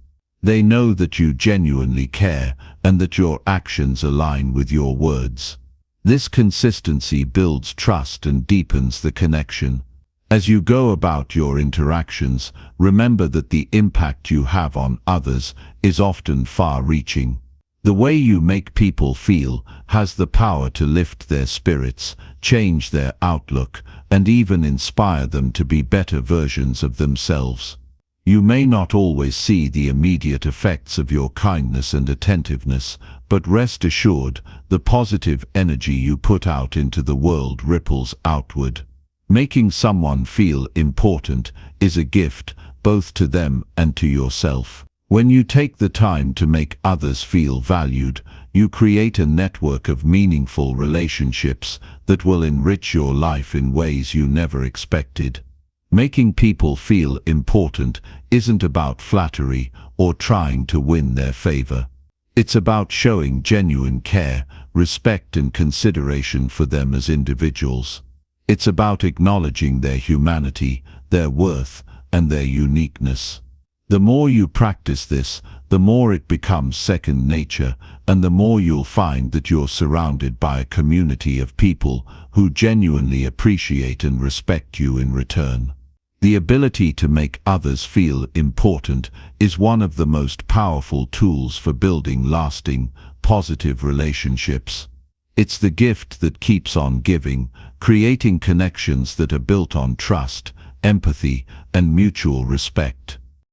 They know that you genuinely care and that your actions align with your words. This consistency builds trust and deepens the connection. As you go about your interactions, remember that the impact you have on others is often far-reaching. The way you make people feel has the power to lift their spirits, change their outlook, and even inspire them to be better versions of themselves. You may not always see the immediate effects of your kindness and attentiveness, but rest assured, the positive energy you put out into the world ripples outward. Making someone feel important is a gift, both to them and to yourself. When you take the time to make others feel valued, you create a network of meaningful relationships that will enrich your life in ways you never expected. Making people feel important isn't about flattery or trying to win their favor. It's about showing genuine care, respect, and consideration for them as individuals. It's about acknowledging their humanity, their worth, and their uniqueness. The more you practice this, the more it becomes second nature, and the more you'll find that you're surrounded by a community of people who genuinely appreciate and respect you in return. The ability to make others feel important is one of the most powerful tools for building lasting, positive relationships. It's the gift that keeps on giving, creating connections that are built on trust, empathy, and mutual respect.